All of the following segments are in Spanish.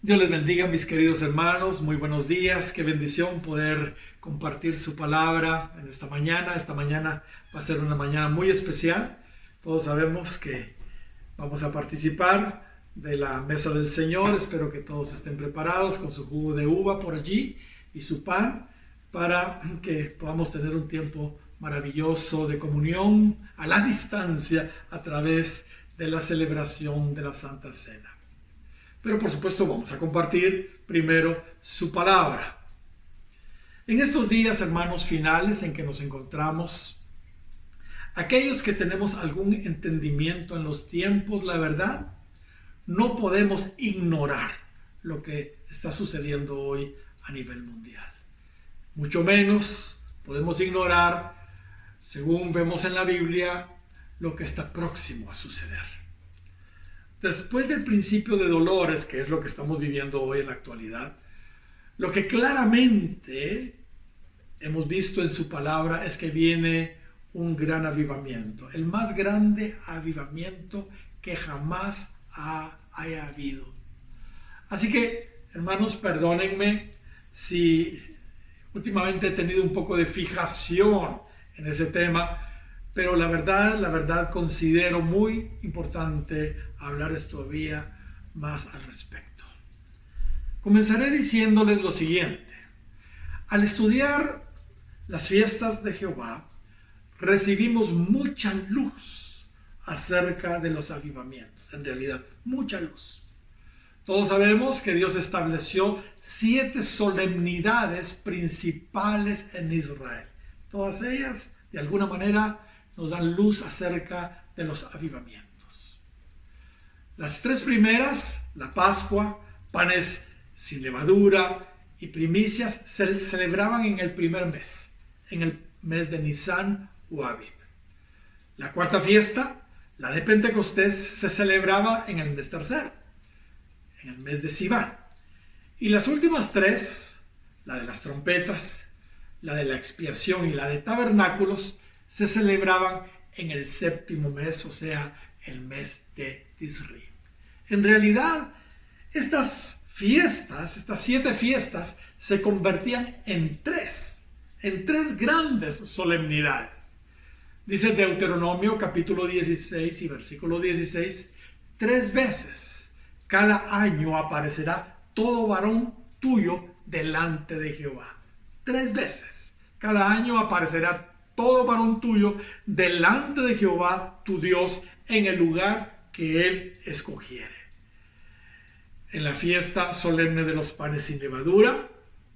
Dios les bendiga, mis queridos hermanos. Muy buenos días. Qué bendición poder compartir su palabra en esta mañana. Esta mañana va a ser una mañana muy especial. Todos sabemos que vamos a participar de la mesa del Señor. Espero que todos estén preparados con su jugo de uva por allí y su pan para que podamos tener un tiempo maravilloso de comunión a la distancia a través de la celebración de la Santa Cena. Pero por supuesto vamos a compartir primero su palabra. En estos días, hermanos, finales en que nos encontramos, aquellos que tenemos algún entendimiento en los tiempos, la verdad, no podemos ignorar lo que está sucediendo hoy a nivel mundial. Mucho menos podemos ignorar, según vemos en la Biblia, lo que está próximo a suceder. Después del principio de dolores, que es lo que estamos viviendo hoy en la actualidad, lo que claramente hemos visto en su palabra es que viene un gran avivamiento, el más grande avivamiento que jamás haya habido. Así que, hermanos, perdónenme si últimamente he tenido un poco de fijación en ese tema, pero la verdad considero muy importante hablar todavía más al respecto. Comenzaré diciéndoles lo siguiente. Al estudiar las fiestas de Jehová, recibimos mucha luz acerca de los avivamientos. En realidad, mucha luz. Todos sabemos que Dios estableció 7 solemnidades principales en Israel. Todas ellas, de alguna manera, nos dan luz acerca de los avivamientos. Las 3 primeras, la Pascua, panes sin levadura y primicias, se celebraban en el primer mes, en el mes de Nisan o Aviv. La cuarta fiesta, la de Pentecostés, se celebraba en el mes tercero, en el mes de Sivan. Y las últimas 3, la de las trompetas, la de la expiación y la de tabernáculos, se celebraban en el 7º mes, o sea, el mes de Tisri. En realidad, estas 7 fiestas, se convertían en tres grandes solemnidades. Dice Deuteronomio capítulo 16 y versículo 16, 3 veces cada año aparecerá todo varón tuyo delante de Jehová. 3 veces cada año aparecerá todo varón tuyo delante de Jehová tu Dios en el lugar que él escogiere. En la fiesta solemne de los panes sin levadura,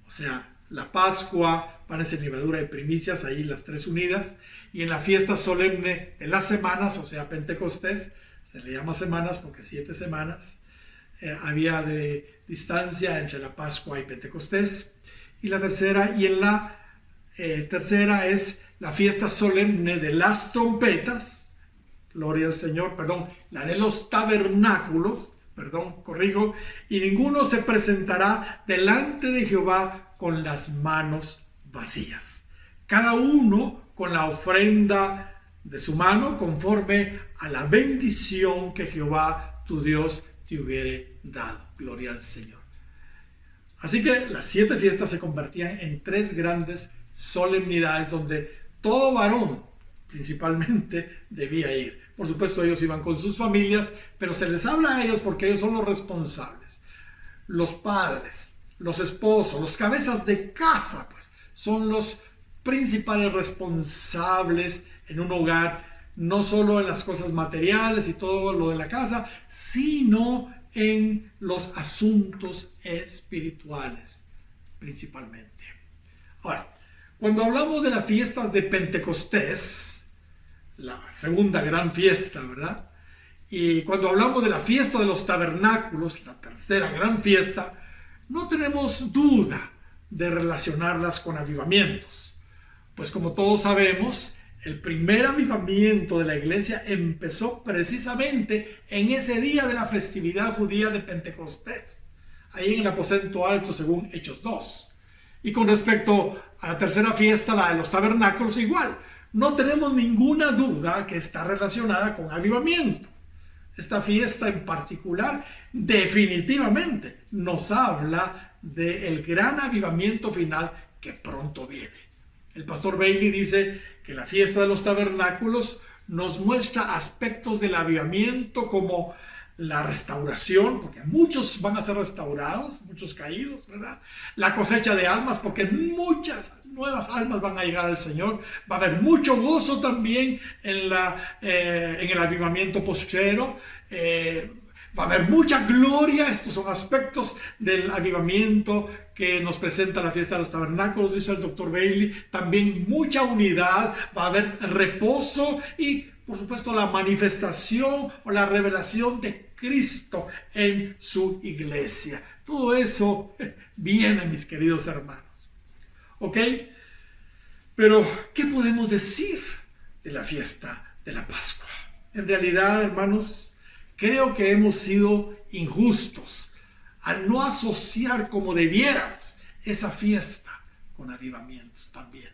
o sea, la Pascua, panes sin levadura y primicias, ahí las 3 unidas, y en la fiesta solemne de las semanas, o sea, Pentecostés, se le llama semanas porque 7 semanas había de distancia entre la Pascua y Pentecostés, y la tercera, y en la tercera es la fiesta solemne de las trompetas, gloria al Señor, la de los tabernáculos, y ninguno se presentará delante de Jehová con las manos vacías. Cada uno con la ofrenda de su mano conforme a la bendición que Jehová tu Dios te hubiere dado. Gloria al Señor. Así que las 7 fiestas se convertían en 3 grandes solemnidades donde todo varón principalmente debía ir. Por supuesto, ellos iban con sus familias, pero se les habla a ellos porque ellos son los responsables. Los padres, los esposos, los cabezas de casa, pues, son los principales responsables en un hogar, no solo en las cosas materiales y todo lo de la casa, sino en los asuntos espirituales, principalmente. Ahora, cuando hablamos de la fiesta de Pentecostés, la segunda gran fiesta, ¿verdad? Y cuando hablamos de la fiesta de los tabernáculos, la tercera gran fiesta, no tenemos duda de relacionarlas con avivamientos. Pues como todos sabemos, el primer avivamiento de la iglesia empezó precisamente en ese día de la festividad judía de Pentecostés, ahí en el aposento alto según Hechos 2. Y con respecto a la tercera fiesta, la de los tabernáculos, igual. No tenemos ninguna duda que está relacionada con avivamiento. Esta fiesta en particular definitivamente nos habla del gran avivamiento final que pronto viene. El pastor Bailey dice que la fiesta de los tabernáculos nos muestra aspectos del avivamiento como la restauración, porque muchos van a ser restaurados, muchos caídos, ¿verdad? La cosecha de almas, porque muchas nuevas almas van a llegar al Señor. Va a haber mucho gozo también en el avivamiento postrero. Va a haber mucha gloria. Estos son aspectos del avivamiento que nos presenta la fiesta de los tabernáculos, dice el doctor Bailey. También mucha unidad, va a haber reposo y, por supuesto, la manifestación o la revelación de Cristo en su iglesia. Todo eso viene, mis queridos hermanos. ¿Ok? Pero, ¿qué podemos decir de la fiesta de la Pascua? En realidad, hermanos, creo que hemos sido injustos al no asociar como debiéramos esa fiesta con avivamientos también.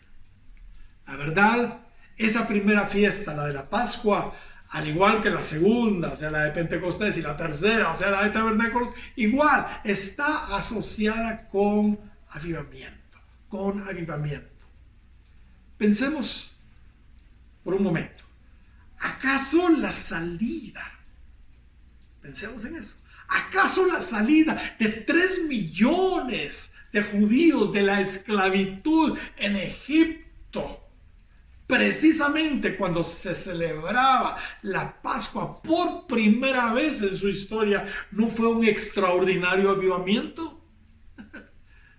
La verdad, esa primera fiesta, la de la Pascua, al igual que la segunda, o sea, la de Pentecostés, y la tercera, o sea, la de Tabernáculos, igual está asociada con avivamiento, Pensemos por un momento. ¿Acaso la salida? Pensemos en eso. ¿Acaso la salida de 3 millones de judíos de la esclavitud en Egipto, precisamente cuando se celebraba la Pascua por primera vez en su historia, no fue un extraordinario avivamiento?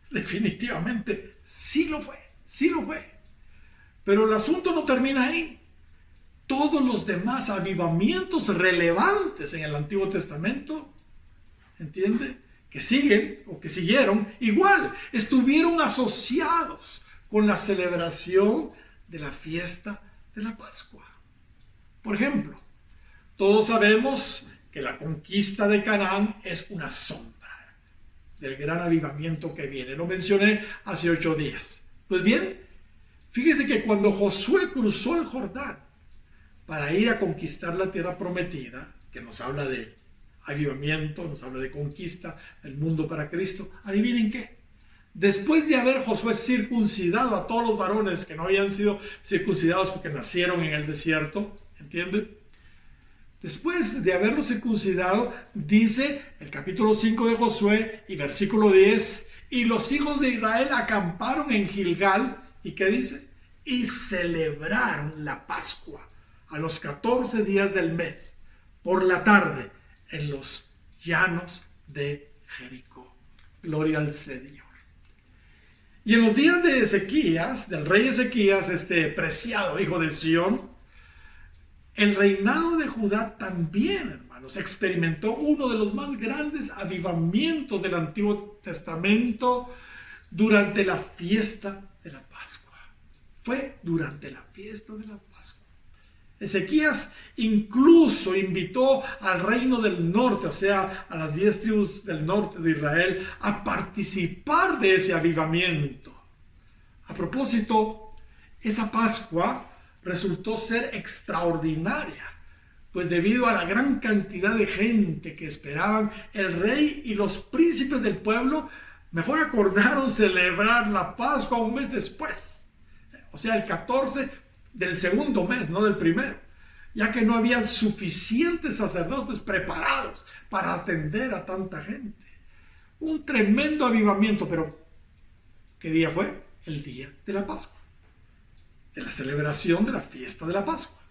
Definitivamente sí lo fue. Pero el asunto no termina ahí. Todos los demás avivamientos relevantes en el Antiguo Testamento, ¿entiende?, que siguen o que siguieron, igual estuvieron asociados con la celebración de la fiesta de la Pascua. Por ejemplo, todos sabemos que la conquista de Canaán es una sombra del gran avivamiento que viene. Lo mencioné hace 8 días. Pues bien, fíjese que cuando Josué cruzó el Jordán para ir a conquistar la tierra prometida, que nos habla de avivamiento, nos habla de conquista del mundo para Cristo, adivinen qué. Después de haber Josué circuncidado a todos los varones que no habían sido circuncidados porque nacieron en el desierto, ¿entienden? Después de haberlos circuncidado, dice el capítulo 5 de Josué y versículo 10, y los hijos de Israel acamparon en Gilgal, ¿y qué dice? Y celebraron la Pascua a los 14 días del mes, por la tarde, en los llanos de Jericó. Gloria al Señor. Y en los días de Ezequías, del rey Ezequías, este preciado hijo de Sión, el reinado de Judá también, hermanos, experimentó uno de los más grandes avivamientos del Antiguo Testamento durante la fiesta de la Pascua. Fue durante la fiesta de la Pascua. Ezequías incluso invitó al reino del norte, o sea, a las 10 tribus del norte de Israel, a participar de ese avivamiento. A propósito, esa Pascua resultó ser extraordinaria, pues debido a la gran cantidad de gente que esperaban, el rey y los príncipes del pueblo mejor acordaron celebrar la Pascua un mes después, o sea, el 14 del segundo mes, no del primero, ya que no había suficientes sacerdotes preparados para atender a tanta gente. Un tremendo avivamiento, pero ¿qué día fue? El día de la Pascua, de la celebración de la fiesta de la Pascua.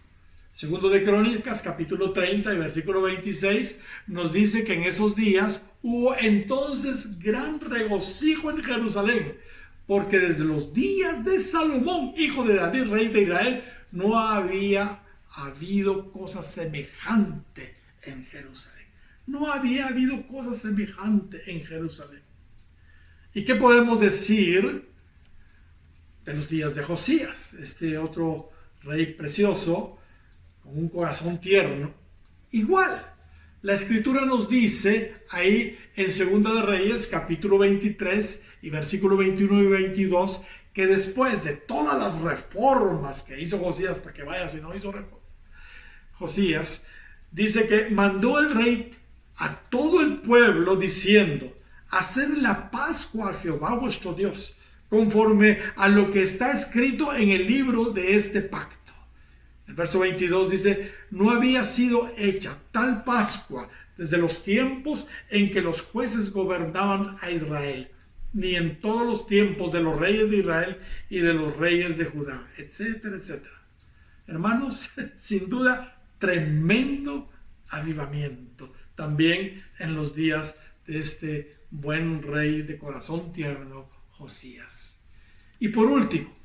Segundo de Crónicas, capítulo 30 y versículo 26, nos dice que en esos días hubo entonces gran regocijo en Jerusalén, porque desde los días de Salomón, hijo de David, rey de Israel, no había habido cosa semejante en Jerusalén. No había habido cosa semejante en Jerusalén. ¿Y qué podemos decir de los días de Josías? Este otro rey precioso, con un corazón tierno. Igual, la Escritura nos dice ahí en Segunda de Reyes, capítulo 23 y versículo 21 y 22, que después de todas las reformas que hizo Josías, para que vaya si no hizo reforma, Josías, dice que mandó el rey a todo el pueblo diciendo: haced la Pascua a Jehová vuestro Dios, conforme a lo que está escrito en el libro de este pacto. El verso 22 dice: no había sido hecha tal Pascua desde los tiempos en que los jueces gobernaban a Israel, ni en todos los tiempos de los reyes de Israel y de los reyes de Judá, etcétera, etcétera. Hermanos, sin duda, tremendo avivamiento también en los días de este buen rey de corazón tierno, Josías. Y por último,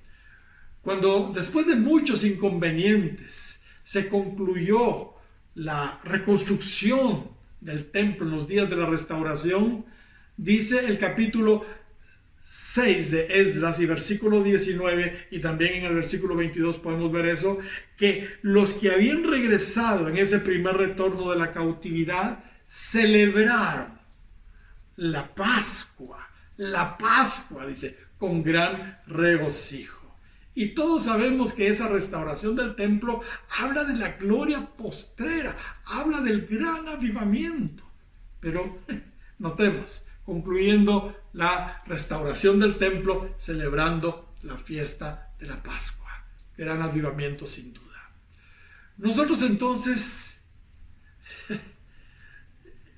cuando después de muchos inconvenientes se concluyó la reconstrucción del templo en los días de la restauración, dice el capítulo 6 de Esdras y versículo 19, y también en el versículo 22 podemos ver eso, que los que habían regresado en ese primer retorno de la cautividad celebraron la Pascua, dice, con gran regocijo. Y todos sabemos que esa restauración del templo habla de la gloria postrera, habla del gran avivamiento. Pero notemos, concluyendo la restauración del templo, celebrando la fiesta de la Pascua. Gran avivamiento sin duda. Nosotros entonces,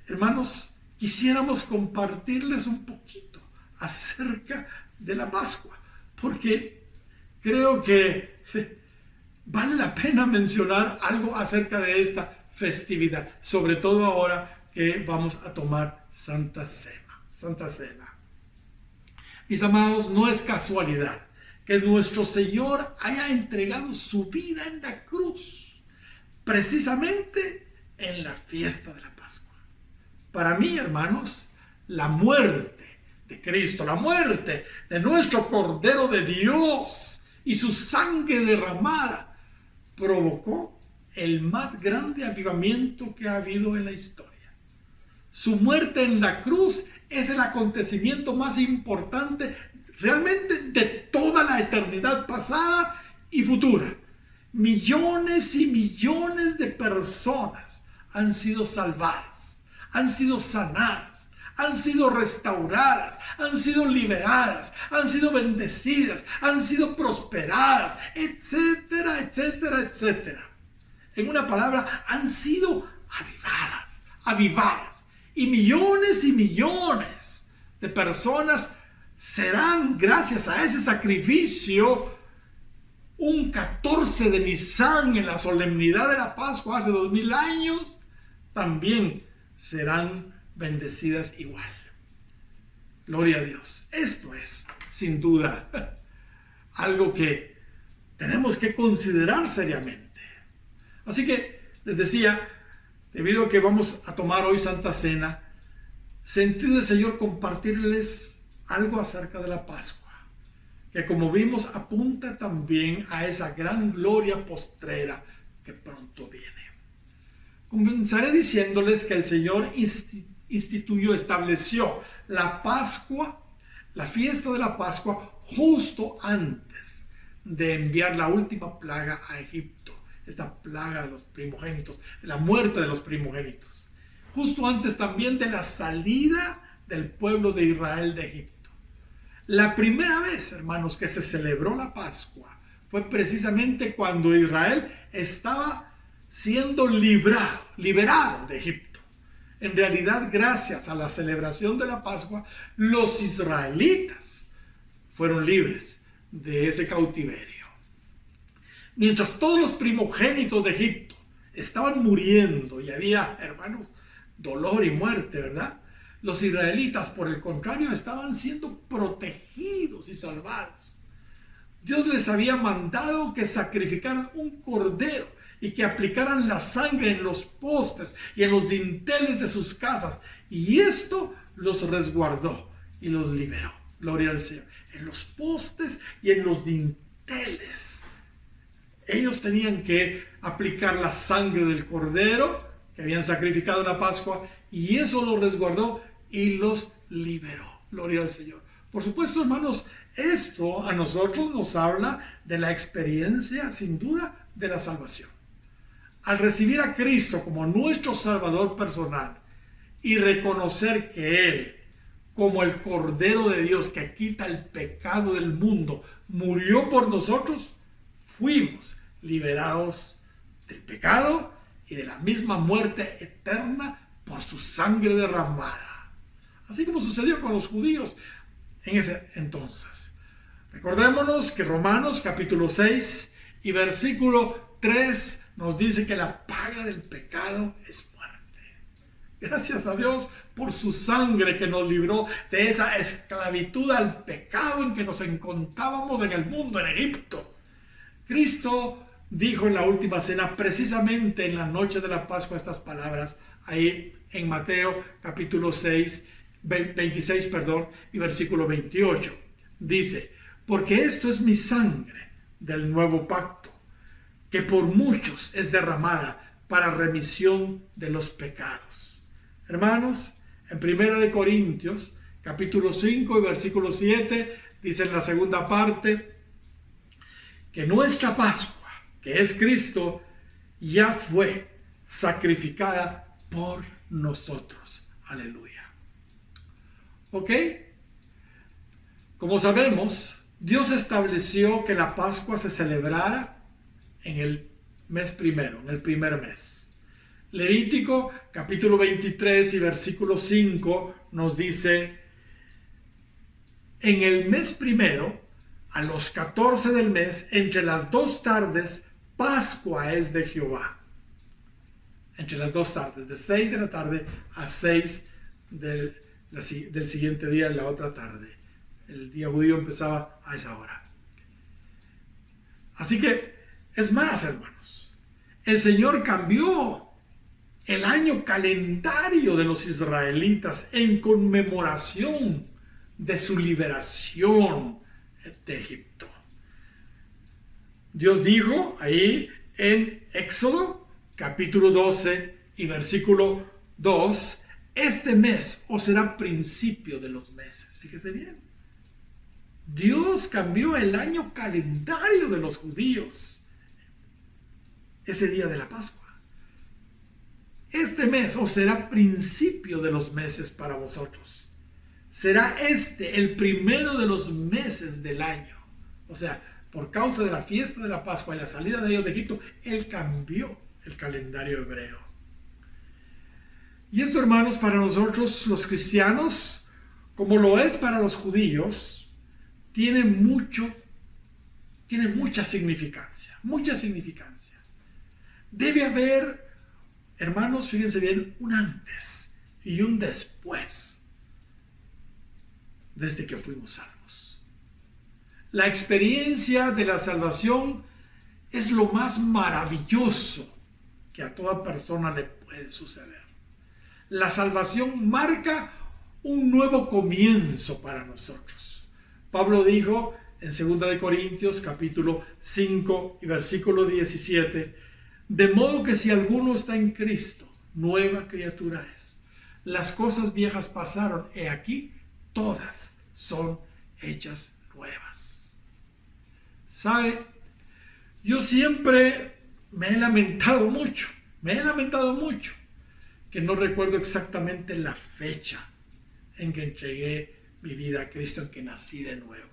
hermanos, quisiéramos compartirles un poquito acerca de la Pascua, porque creo que vale la pena mencionar algo acerca de esta festividad, sobre todo ahora que vamos a tomar Santa Cena. Mis amados, no es casualidad que nuestro Señor haya entregado su vida en la cruz, precisamente en la fiesta de la Pascua. Para mí, hermanos, la muerte de Cristo, la muerte de nuestro Cordero de Dios y su sangre derramada provocó el más grande avivamiento que ha habido en la historia. Su muerte en la cruz es el acontecimiento más importante realmente de toda la eternidad pasada y futura. Millones y millones de personas han sido salvadas, han sido sanadas, han sido restauradas, han sido liberadas, han sido bendecidas, han sido prosperadas, etcétera, etcétera, etcétera. En una palabra, han sido avivadas. Y millones de personas serán, gracias a ese sacrificio, un 14 de Nisan en la solemnidad de la Pascua hace 2000 años, también serán bendecidas igual. Gloria a Dios. Esto es, sin duda, algo que tenemos que considerar seriamente. Así que les decía, debido a que vamos a tomar hoy Santa Cena, sentí del Señor compartirles algo acerca de la Pascua, que como vimos apunta también a esa gran gloria postrera que pronto viene. Comenzaré diciéndoles que el Señor estableció la Pascua, la fiesta de la Pascua, justo antes de enviar la última plaga a Egipto. Esta plaga de los primogénitos, de la muerte de los primogénitos. Justo antes también de la salida del pueblo de Israel de Egipto. La primera vez, hermanos, que se celebró la Pascua fue precisamente cuando Israel estaba siendo liberado de Egipto. En realidad, gracias a la celebración de la Pascua, los israelitas fueron libres de ese cautiverio. Mientras todos los primogénitos de Egipto estaban muriendo y había, hermanos, dolor y muerte, ¿verdad? Los israelitas, por el contrario, estaban siendo protegidos y salvados. Dios les había mandado que sacrificaran un cordero y que aplicaran la sangre en los postes y en los dinteles de sus casas. Y esto los resguardó y los liberó. Gloria al Señor. En los postes y en los dinteles. Ellos tenían que aplicar la sangre del cordero que habían sacrificado en la Pascua, y eso los resguardó y los liberó. Gloria al Señor. Por supuesto, hermanos, esto a nosotros nos habla de la experiencia, sin duda, de la salvación. al recibir a Cristo como nuestro Salvador personal y reconocer que Él, como el Cordero de Dios que quita el pecado del mundo, murió por nosotros, fuimos liberados del pecado y de la misma muerte eterna por su sangre derramada. Así como sucedió con los judíos en ese entonces. Recordémonos que Romanos capítulo 6 y versículo 3 nos dice que la paga del pecado es muerte. Gracias a Dios por su sangre que nos libró de esa esclavitud al pecado en que nos encontrábamos en el mundo, en Egipto. Cristo dijo en la última cena, precisamente en la noche de la Pascua, estas palabras, ahí en Mateo capítulo 26 y versículo 28. Dice, porque esto es mi sangre del nuevo pacto, que por muchos es derramada para remisión de los pecados. Hermanos, en 1 Corintios capítulo 5 y versículo 7 dice en la segunda parte que nuestra Pascua, que es Cristo, ya fue sacrificada por nosotros. Aleluya. ¿Ok? Como sabemos, Dios estableció que la Pascua se celebrara en el mes primero, en el primer mes. Levítico capítulo 23 y versículo 5 nos dice, en el mes primero, a los 14 del mes, entre las 2 tardes, Pascua es de Jehová. Entre las 2 tardes, de 6 de la tarde a 6 del siguiente día, en la otra tarde. El día judío empezaba a esa hora. Así que, es más, hermanos, el Señor cambió el año calendario de los israelitas en conmemoración de su liberación de Egipto. Dios dijo ahí en Éxodo capítulo 12 y versículo 2, este mes os será principio de los meses. Fíjese bien. Dios cambió el año calendario de los judíos ese día de la Pascua. Este mes os será principio de los meses para vosotros. Será este el primero de los meses del año. O sea, por causa de la fiesta de la Pascua y la salida de ellos de Egipto, Él cambió el calendario hebreo. Y esto, hermanos, para nosotros los cristianos, como lo es para los judíos, tiene mucha significancia, mucha significancia. Debe haber, hermanos, fíjense bien, un antes y un después desde que fuimos salvos. La experiencia de la salvación es lo más maravilloso que a toda persona le puede suceder. La salvación marca un nuevo comienzo para nosotros. Pablo dijo en 2 Corintios capítulo 5 y versículo 17, de modo que si alguno está en Cristo, nueva criatura es. Las cosas viejas pasaron, he aquí, todas son hechas nuevas. ¿Sabe? Yo siempre me he lamentado mucho que no recuerdo exactamente la fecha en que entregué mi vida a Cristo, en que nací de nuevo.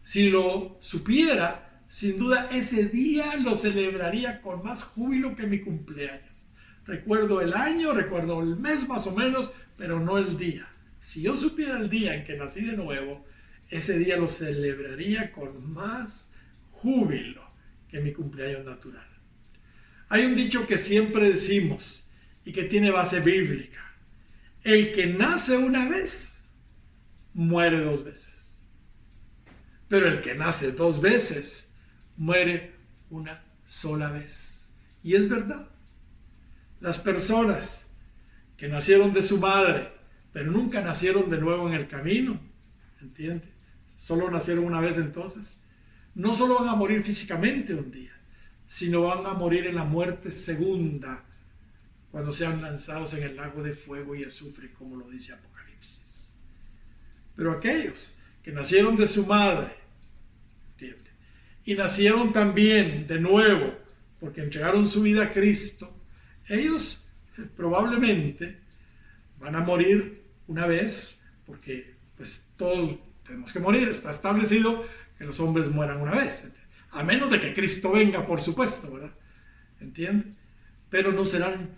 Si lo supiera, sin duda ese día lo celebraría con más júbilo que mi cumpleaños. Recuerdo el año, recuerdo el mes más o menos, pero no el día. Si yo supiera el día en que nací de nuevo, ese día lo celebraría con más júbilo que mi cumpleaños natural. Hay un dicho que siempre decimos y que tiene base bíblica. El que nace una vez, muere 2 veces. Pero el que nace 2 veces, muere una sola vez. Y es verdad. Las personas que nacieron de su madre, pero nunca nacieron de nuevo en el camino, ¿entiende? Solo nacieron una vez entonces. No solo van a morir físicamente un día, sino van a morir en la muerte segunda, cuando sean lanzados en el lago de fuego y azufre, como lo dice Apocalipsis. Pero aquellos que nacieron de su madre, ¿entiende? Y nacieron también de nuevo porque entregaron su vida a Cristo, ellos probablemente van a morir una vez, porque pues todos tenemos que morir, está establecido que los hombres mueran una vez, a menos de que Cristo venga, por supuesto, ¿verdad? ¿Entiende? Pero no serán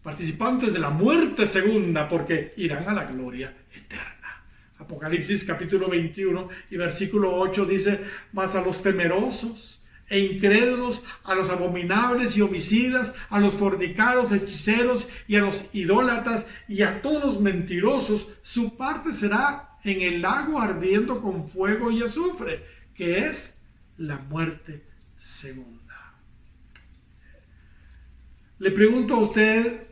participantes de la muerte segunda, porque irán a la gloria eterna. Apocalipsis capítulo 21 y versículo 8 dice: mas a los temerosos e incrédulos, a los abominables y homicidas, a los fornicaros, hechiceros y a los idólatras y a todos los mentirosos, su parte será en el lago ardiendo con fuego y azufre, que es la muerte segunda. Le pregunto a usted,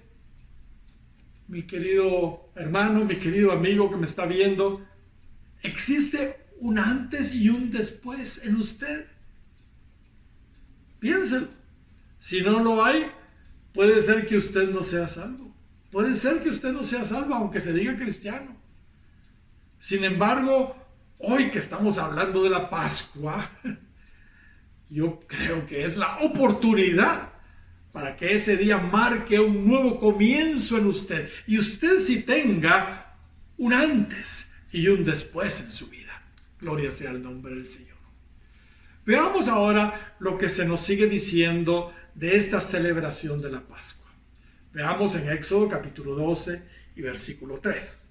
mi querido hermano, mi querido amigo que me está viendo, ¿existe un antes y un después en usted? Piénselo. Si no lo hay, puede ser que usted no sea salvo. Puede ser que usted no sea salvo, aunque se diga cristiano. Sin embargo, hoy que estamos hablando de la Pascua, yo creo que es la oportunidad para que ese día marque un nuevo comienzo en usted. Y usted sí tenga un antes y un después en su vida. Gloria sea el nombre del Señor. Veamos ahora lo que se nos sigue diciendo de esta celebración de la Pascua. Veamos en Éxodo capítulo 12 y versículo 3.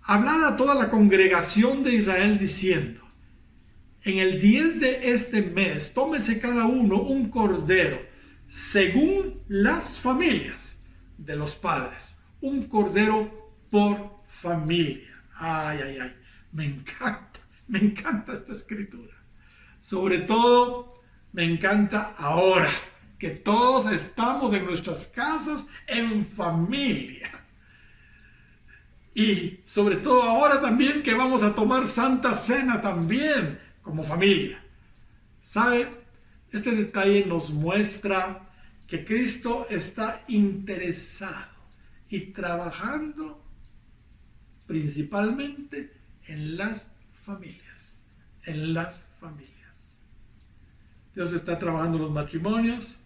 Hablad a toda la congregación de Israel diciendo: en el 10 de este mes, tómese cada uno un cordero, según las familias de los padres. Un cordero por familia. Ay, ay, ay. Me encanta esta escritura. Sobre todo, me encanta ahora que todos estamos en nuestras casas en familia. Y sobre todo ahora también que vamos a tomar Santa Cena también como familia. ¿Sabe? Este detalle nos muestra que Cristo está interesado y trabajando principalmente en las familias. En las familias. Dios está trabajando los matrimonios,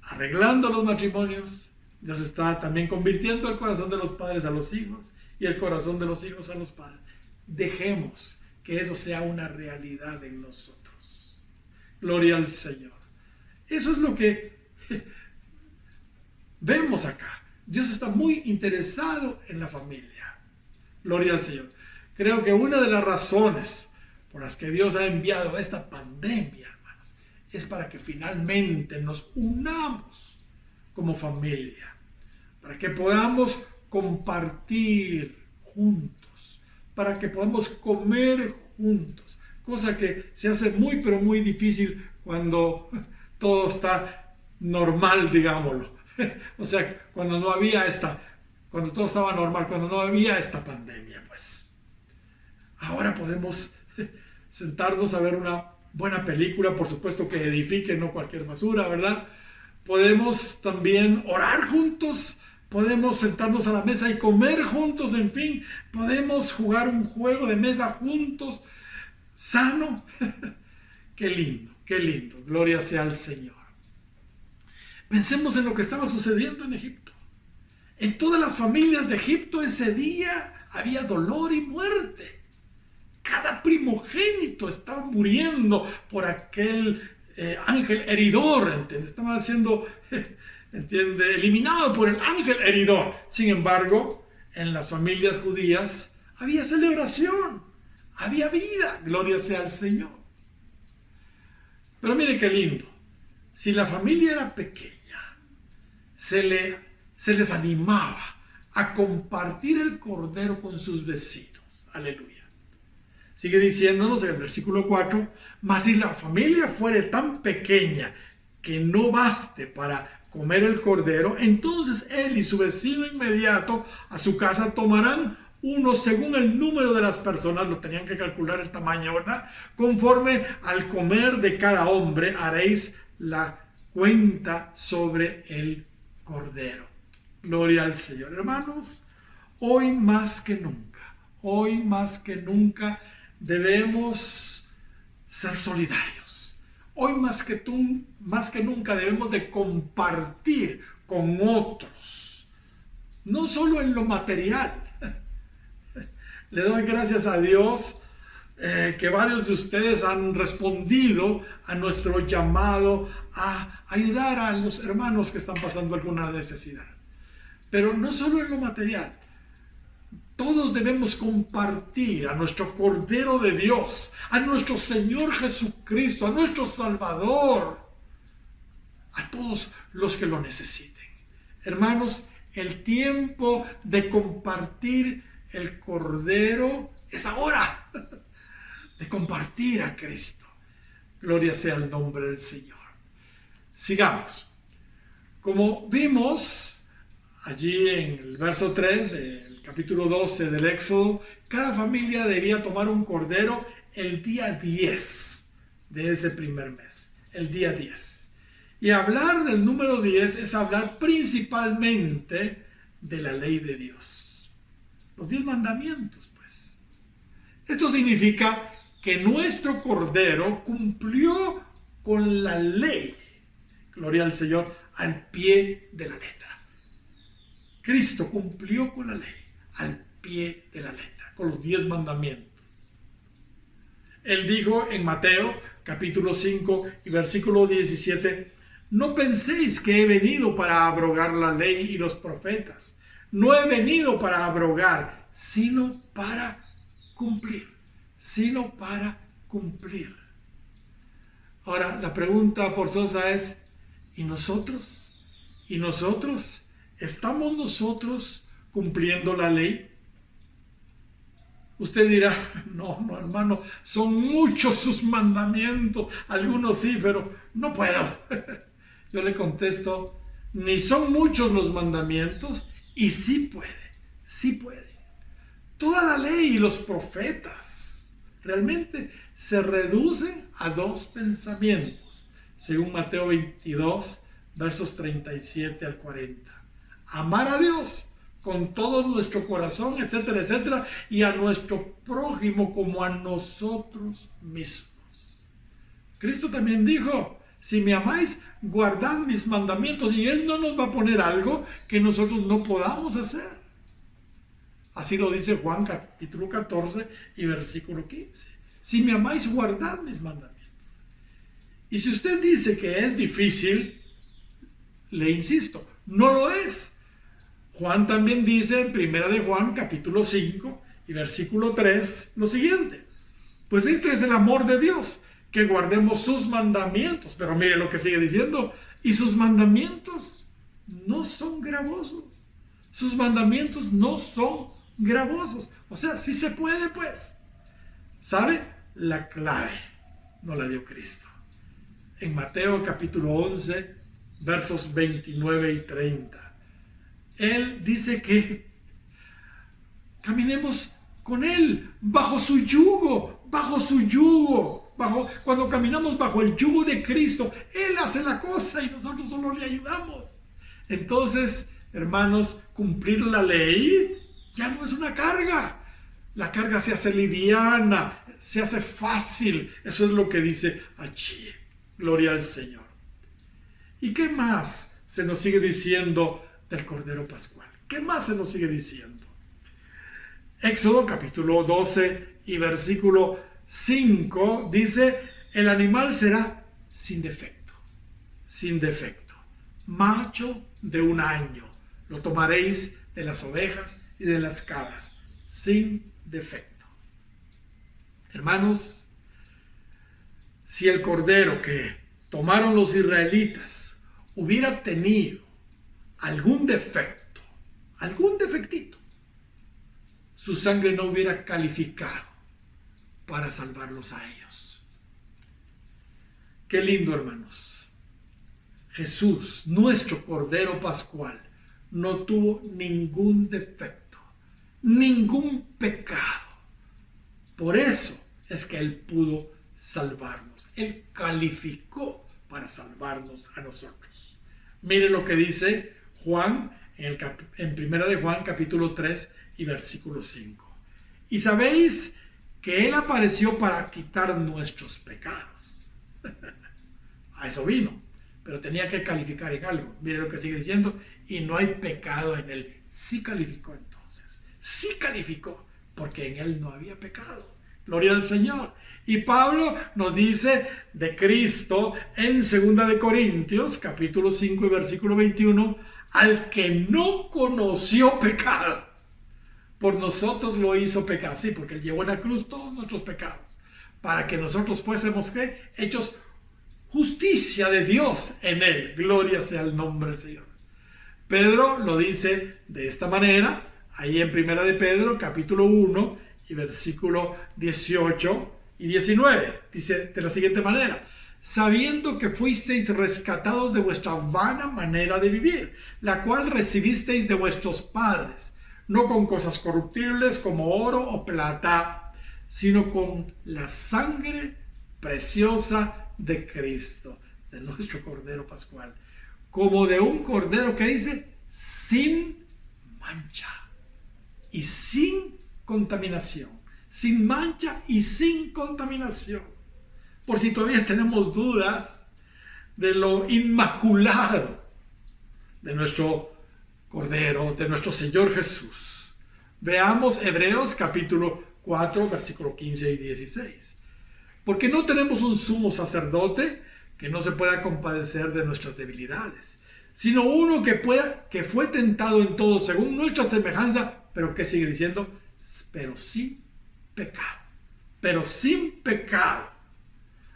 arreglando los matrimonios. Dios está también convirtiendo el corazón de los padres a los hijos y el corazón de los hijos a los padres. Dejemos que eso sea una realidad en nosotros. Gloria al Señor. Eso es lo que vemos acá. Dios está muy interesado en la familia. Gloria al Señor. Creo que una de las razones por las que Dios ha enviado esta pandemia, hermanos, es para que finalmente nos unamos como familia, para que podamos compartir juntos, para que podamos comer juntos, cosa que se hace muy pero muy difícil cuando todo está normal, digámoslo. O sea, cuando todo estaba normal, cuando no había esta pandemia, pues. Ahora podemos sentarnos a ver una buena película, por supuesto que edifique, no cualquier basura, ¿verdad? Podemos también orar juntos, podemos sentarnos a la mesa y comer juntos, en fin, podemos jugar un juego de mesa juntos, sano. Qué lindo, gloria sea al Señor. Pensemos en lo que estaba sucediendo en Egipto. En todas las familias de Egipto ese día había dolor y muerte. Cada primogénito estaba muriendo por aquel ángel heridor, ¿entiendes? Estaba siendo, eliminado por el ángel heridor. Sin embargo, en las familias judías había celebración, había vida, gloria sea al Señor. Pero mire qué lindo, si la familia era pequeña, se les animaba a compartir el cordero con sus vecinos. Aleluya. Sigue diciéndonos en el versículo 4, mas si la familia fuere tan pequeña que no baste para comer el cordero, entonces él y su vecino inmediato a su casa tomarán uno según el número de las personas, lo tenían que calcular el tamaño, ¿verdad? Conforme al comer de cada hombre haréis la cuenta sobre el cordero. Gloria al Señor. Hermanos, hoy más que nunca debemos ser solidarios. Hoy más que nunca debemos de compartir con otros, no solo en lo material. Le doy gracias a Dios que varios de ustedes han respondido a nuestro llamado a ayudar a los hermanos que están pasando alguna necesidad. Pero no solo en lo material. Todos debemos compartir a nuestro Cordero de Dios, a nuestro Señor Jesucristo, a nuestro Salvador, a todos los que lo necesiten. Hermanos, el tiempo de compartir el Cordero es ahora, de compartir a Cristo. Gloria sea el nombre del Señor. Sigamos. Como vimos allí en el verso 3 del capítulo 12 del Éxodo, cada familia debía tomar un cordero el día 10 de ese primer mes, el día 10. Y hablar del número 10 es hablar principalmente de la ley de Dios. Los 10 mandamientos, pues. Esto significa que nuestro cordero cumplió con la ley, gloria al Señor, al pie de la letra. Cristo cumplió con la ley al pie de la letra, con los 10 mandamientos. Él dijo en Mateo capítulo 5 y versículo 17, no penséis que he venido para abrogar la ley y los profetas. No he venido para abrogar, sino para cumplir. Sino para cumplir. Ahora, la pregunta forzosa es, ¿y nosotros? ¿Y nosotros? ¿Estamos nosotros cumpliendo la ley? Usted dirá, no, hermano, son muchos sus mandamientos, algunos sí, pero no puedo. Yo le contesto, ni son muchos los mandamientos, y sí puede. Toda la ley y los profetas realmente se reducen a 2 pensamientos, según Mateo 22, versos 37 al 40. Amar a Dios con todo nuestro corazón, etcétera, etcétera, y a nuestro prójimo como a nosotros mismos. Cristo también dijo, si me amáis, guardad mis mandamientos, y Él no nos va a poner algo que nosotros no podamos hacer. Así lo dice Juan capítulo 14 y versículo 15. Si me amáis, guardad mis mandamientos. Y si usted dice que es difícil, le insisto, no lo es. Juan también dice en Primera de Juan capítulo 5 y versículo 3 lo siguiente. Pues este es el amor de Dios, que guardemos sus mandamientos. Pero mire lo que sigue diciendo. Y sus mandamientos no son gravosos. Sus mandamientos no son gravosos. O sea, sí se puede, pues. ¿Sabe? La clave no la dio Cristo. En Mateo capítulo 11, versos 29 y 30. Él dice que caminemos con Él, bajo su yugo. Cuando caminamos bajo el yugo de Cristo, Él hace la cosa y nosotros solo le ayudamos. Entonces, hermanos, cumplir la ley ya no es una carga. La carga se hace liviana, se hace fácil. Eso es lo que dice allí. Gloria al Señor. ¿Y qué más se nos sigue diciendo del Cordero Pascual? ¿Qué más se nos sigue diciendo? Éxodo capítulo 12 y versículo 5 dice, el animal será sin defecto, macho de 1 año. Lo tomaréis de las ovejas y de las cabras, sin defecto. Hermanos, si el cordero que tomaron los israelitas hubiera tenido algún defecto, algún defectito, su sangre no hubiera calificado para salvarlos a ellos. Qué lindo, hermanos. Jesús, nuestro Cordero Pascual, no tuvo ningún defecto, ningún pecado. Por eso es que Él pudo salvarnos. Él calificó para salvarnos a nosotros. Mire lo que dice Juan en Primera de Juan capítulo 3 y versículo 5. Y sabéis que Él apareció para quitar nuestros pecados. A eso vino. Pero tenía que calificar en algo. Mire lo que sigue diciendo. Y no hay pecado en él. Sí calificó entonces. Sí calificó. Porque en él no había pecado. Gloria al Señor. Y Pablo nos dice de Cristo en 2 de Corintios, capítulo 5 y versículo 21, al que no conoció pecado, por nosotros lo hizo pecado. Sí, porque él llevó en la cruz todos nuestros pecados, para que nosotros fuésemos, ¿qué? Hechos justicia de Dios en él. Gloria sea el nombre del Señor. Pedro lo dice de esta manera, ahí en 1 de Pedro, capítulo 1 y versículo 18 y 19. Dice de la siguiente manera: sabiendo que fuisteis rescatados de vuestra vana manera de vivir, la cual recibisteis de vuestros padres, no con cosas corruptibles como oro o plata, sino con la sangre preciosa de Cristo, de nuestro Cordero Pascual, como de un cordero que dice sin mancha y sin contaminación, sin mancha y sin contaminación. Por si todavía tenemos dudas de lo inmaculado de nuestro Cordero, de nuestro Señor Jesús, veamos Hebreos capítulo 4, versículo 15 y 16. Porque no tenemos un sumo sacerdote que no se pueda compadecer de nuestras debilidades, sino uno que fue tentado en todo según nuestra semejanza, pero que sigue diciendo, pero sin pecado. Pero sin pecado.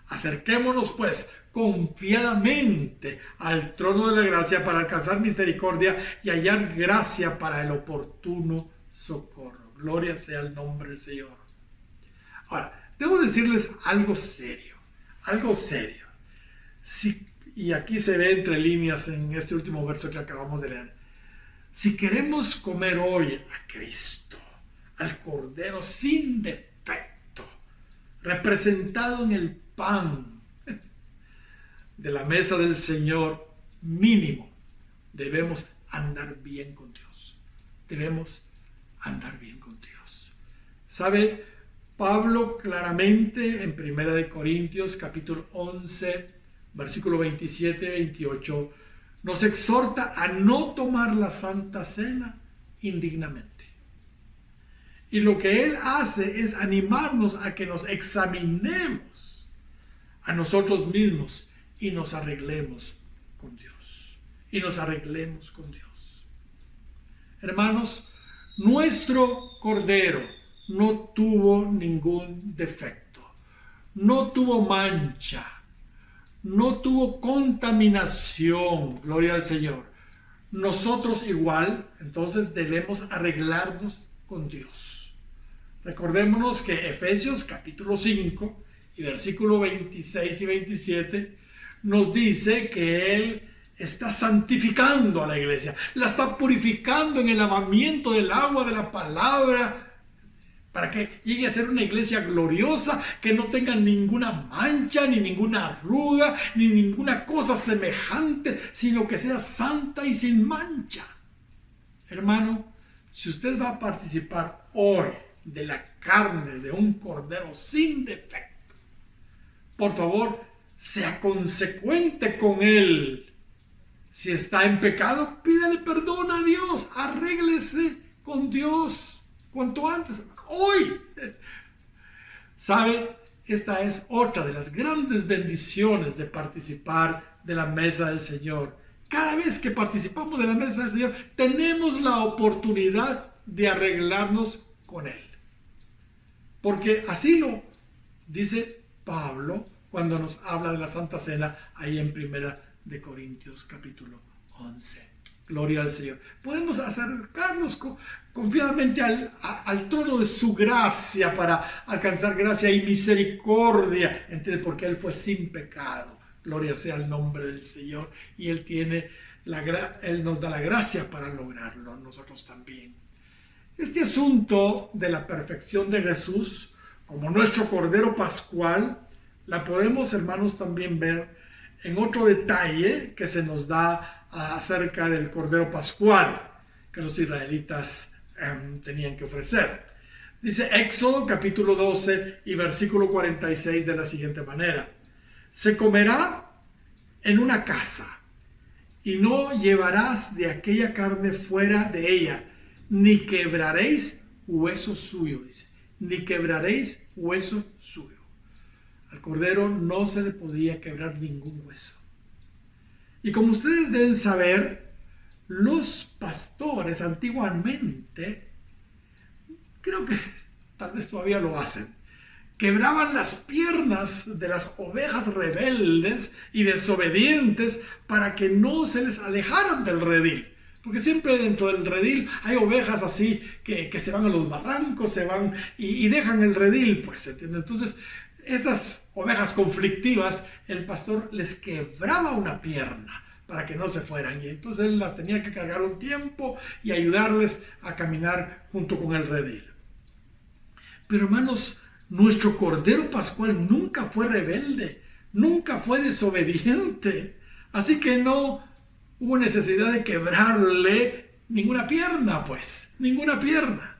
Acerquémonos pues confiadamente al trono de la gracia para alcanzar misericordia y hallar gracia para el oportuno socorro. Gloria sea el nombre del Señor. Ahora, debo decirles algo serio, algo serio. Y aquí se ve entre líneas en este último verso que acabamos de leer. Si queremos comer hoy a Cristo, al Cordero sin defecto, representado en el pan de la mesa del Señor, mínimo, debemos andar bien con Dios. Debemos andar bien con Dios. ¿Sabe? Pablo claramente en 1 Corintios capítulo 11, versículo 27 y 28, nos exhorta a no tomar la Santa Cena indignamente. Y lo que él hace es animarnos a que nos examinemos a nosotros mismos y nos arreglemos con Dios. Y nos arreglemos con Dios. Hermanos, nuestro Cordero no tuvo ningún defecto, no tuvo mancha, no tuvo contaminación, gloria al Señor. Nosotros igual, entonces debemos arreglarnos con Dios. Recordémonos que Efesios capítulo 5 y versículo 26 y 27 nos dice que Él está santificando a la iglesia, la está purificando en el lavamiento del agua de la palabra, para que llegue a ser una iglesia gloriosa, que no tenga ninguna mancha, ni ninguna arruga, ni ninguna cosa semejante, sino que sea santa y sin mancha. Hermano, si usted va a participar hoy de la carne de un cordero sin defecto, por favor, sea consecuente con él. Si está en pecado, pídale perdón a Dios, arréglese con Dios cuanto antes. Hoy, ¿sabe? Esta es otra de las grandes bendiciones de participar de la mesa del Señor. Cada vez que participamos de la mesa del Señor, tenemos la oportunidad de arreglarnos con Él. Porque así lo dice Pablo cuando nos habla de la Santa Cena ahí en 1 Corintios capítulo 11. Gloria al Señor. Podemos acercarnos confiadamente al trono de su gracia para alcanzar gracia y misericordia, porque Él fue sin pecado. Gloria sea el nombre del Señor. Y Él nos da la gracia para lograrlo, nosotros también. Este asunto de la perfección de Jesús como nuestro Cordero Pascual, la podemos, hermanos, también ver en otro detalle que se nos da acerca del Cordero Pascual que los israelitas tenían que ofrecer. Dice Éxodo capítulo 12 y versículo 46 de la siguiente manera: se comerá en una casa, y no llevarás de aquella carne fuera de ella, ni quebraréis hueso suyo, dice, ni quebraréis hueso suyo. Al cordero no se le podía quebrar ningún hueso. Y como ustedes deben saber, los pastores antiguamente, creo que tal vez todavía lo hacen, quebraban las piernas de las ovejas rebeldes y desobedientes para que no se les alejaran del redil. Porque siempre dentro del redil hay ovejas así que se van a los barrancos, se van y dejan el redil, pues, ¿entiendes? Entonces, estas ovejas conflictivas, el pastor les quebraba una pierna para que no se fueran. Y entonces él las tenía que cargar un tiempo y ayudarles a caminar junto con el redil. Pero hermanos, nuestro Cordero Pascual nunca fue rebelde, nunca fue desobediente. Así que no hubo necesidad de quebrarle ninguna pierna, pues, ninguna pierna.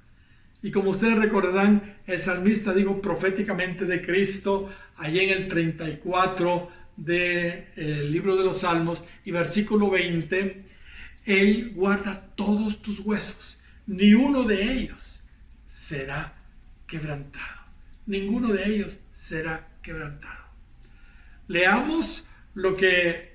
Y como ustedes recordarán, el salmista dijo proféticamente de Cristo, allí en el 34 del libro de los Salmos y versículo 20, Él guarda todos tus huesos, ni uno de ellos será quebrantado. Ninguno de ellos será quebrantado. Leamos lo que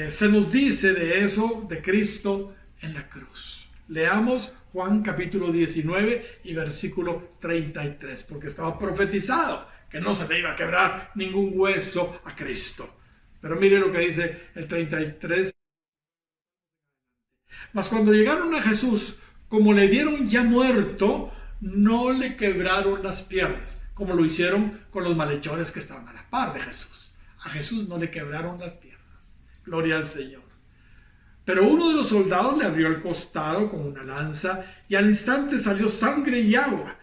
se nos dice de eso, de Cristo en la cruz. Leamos Juan capítulo 19 y versículo 33, porque estaba profetizado que no se le iba a quebrar ningún hueso a Cristo. Pero mire lo que dice el 33. Mas cuando llegaron a Jesús, como le vieron ya muerto, no le quebraron las piernas, como lo hicieron con los malhechores que estaban a la par de Jesús. A Jesús no le quebraron las piernas. Gloria al Señor. Pero uno de los soldados le abrió el costado con una lanza y al instante salió sangre y agua.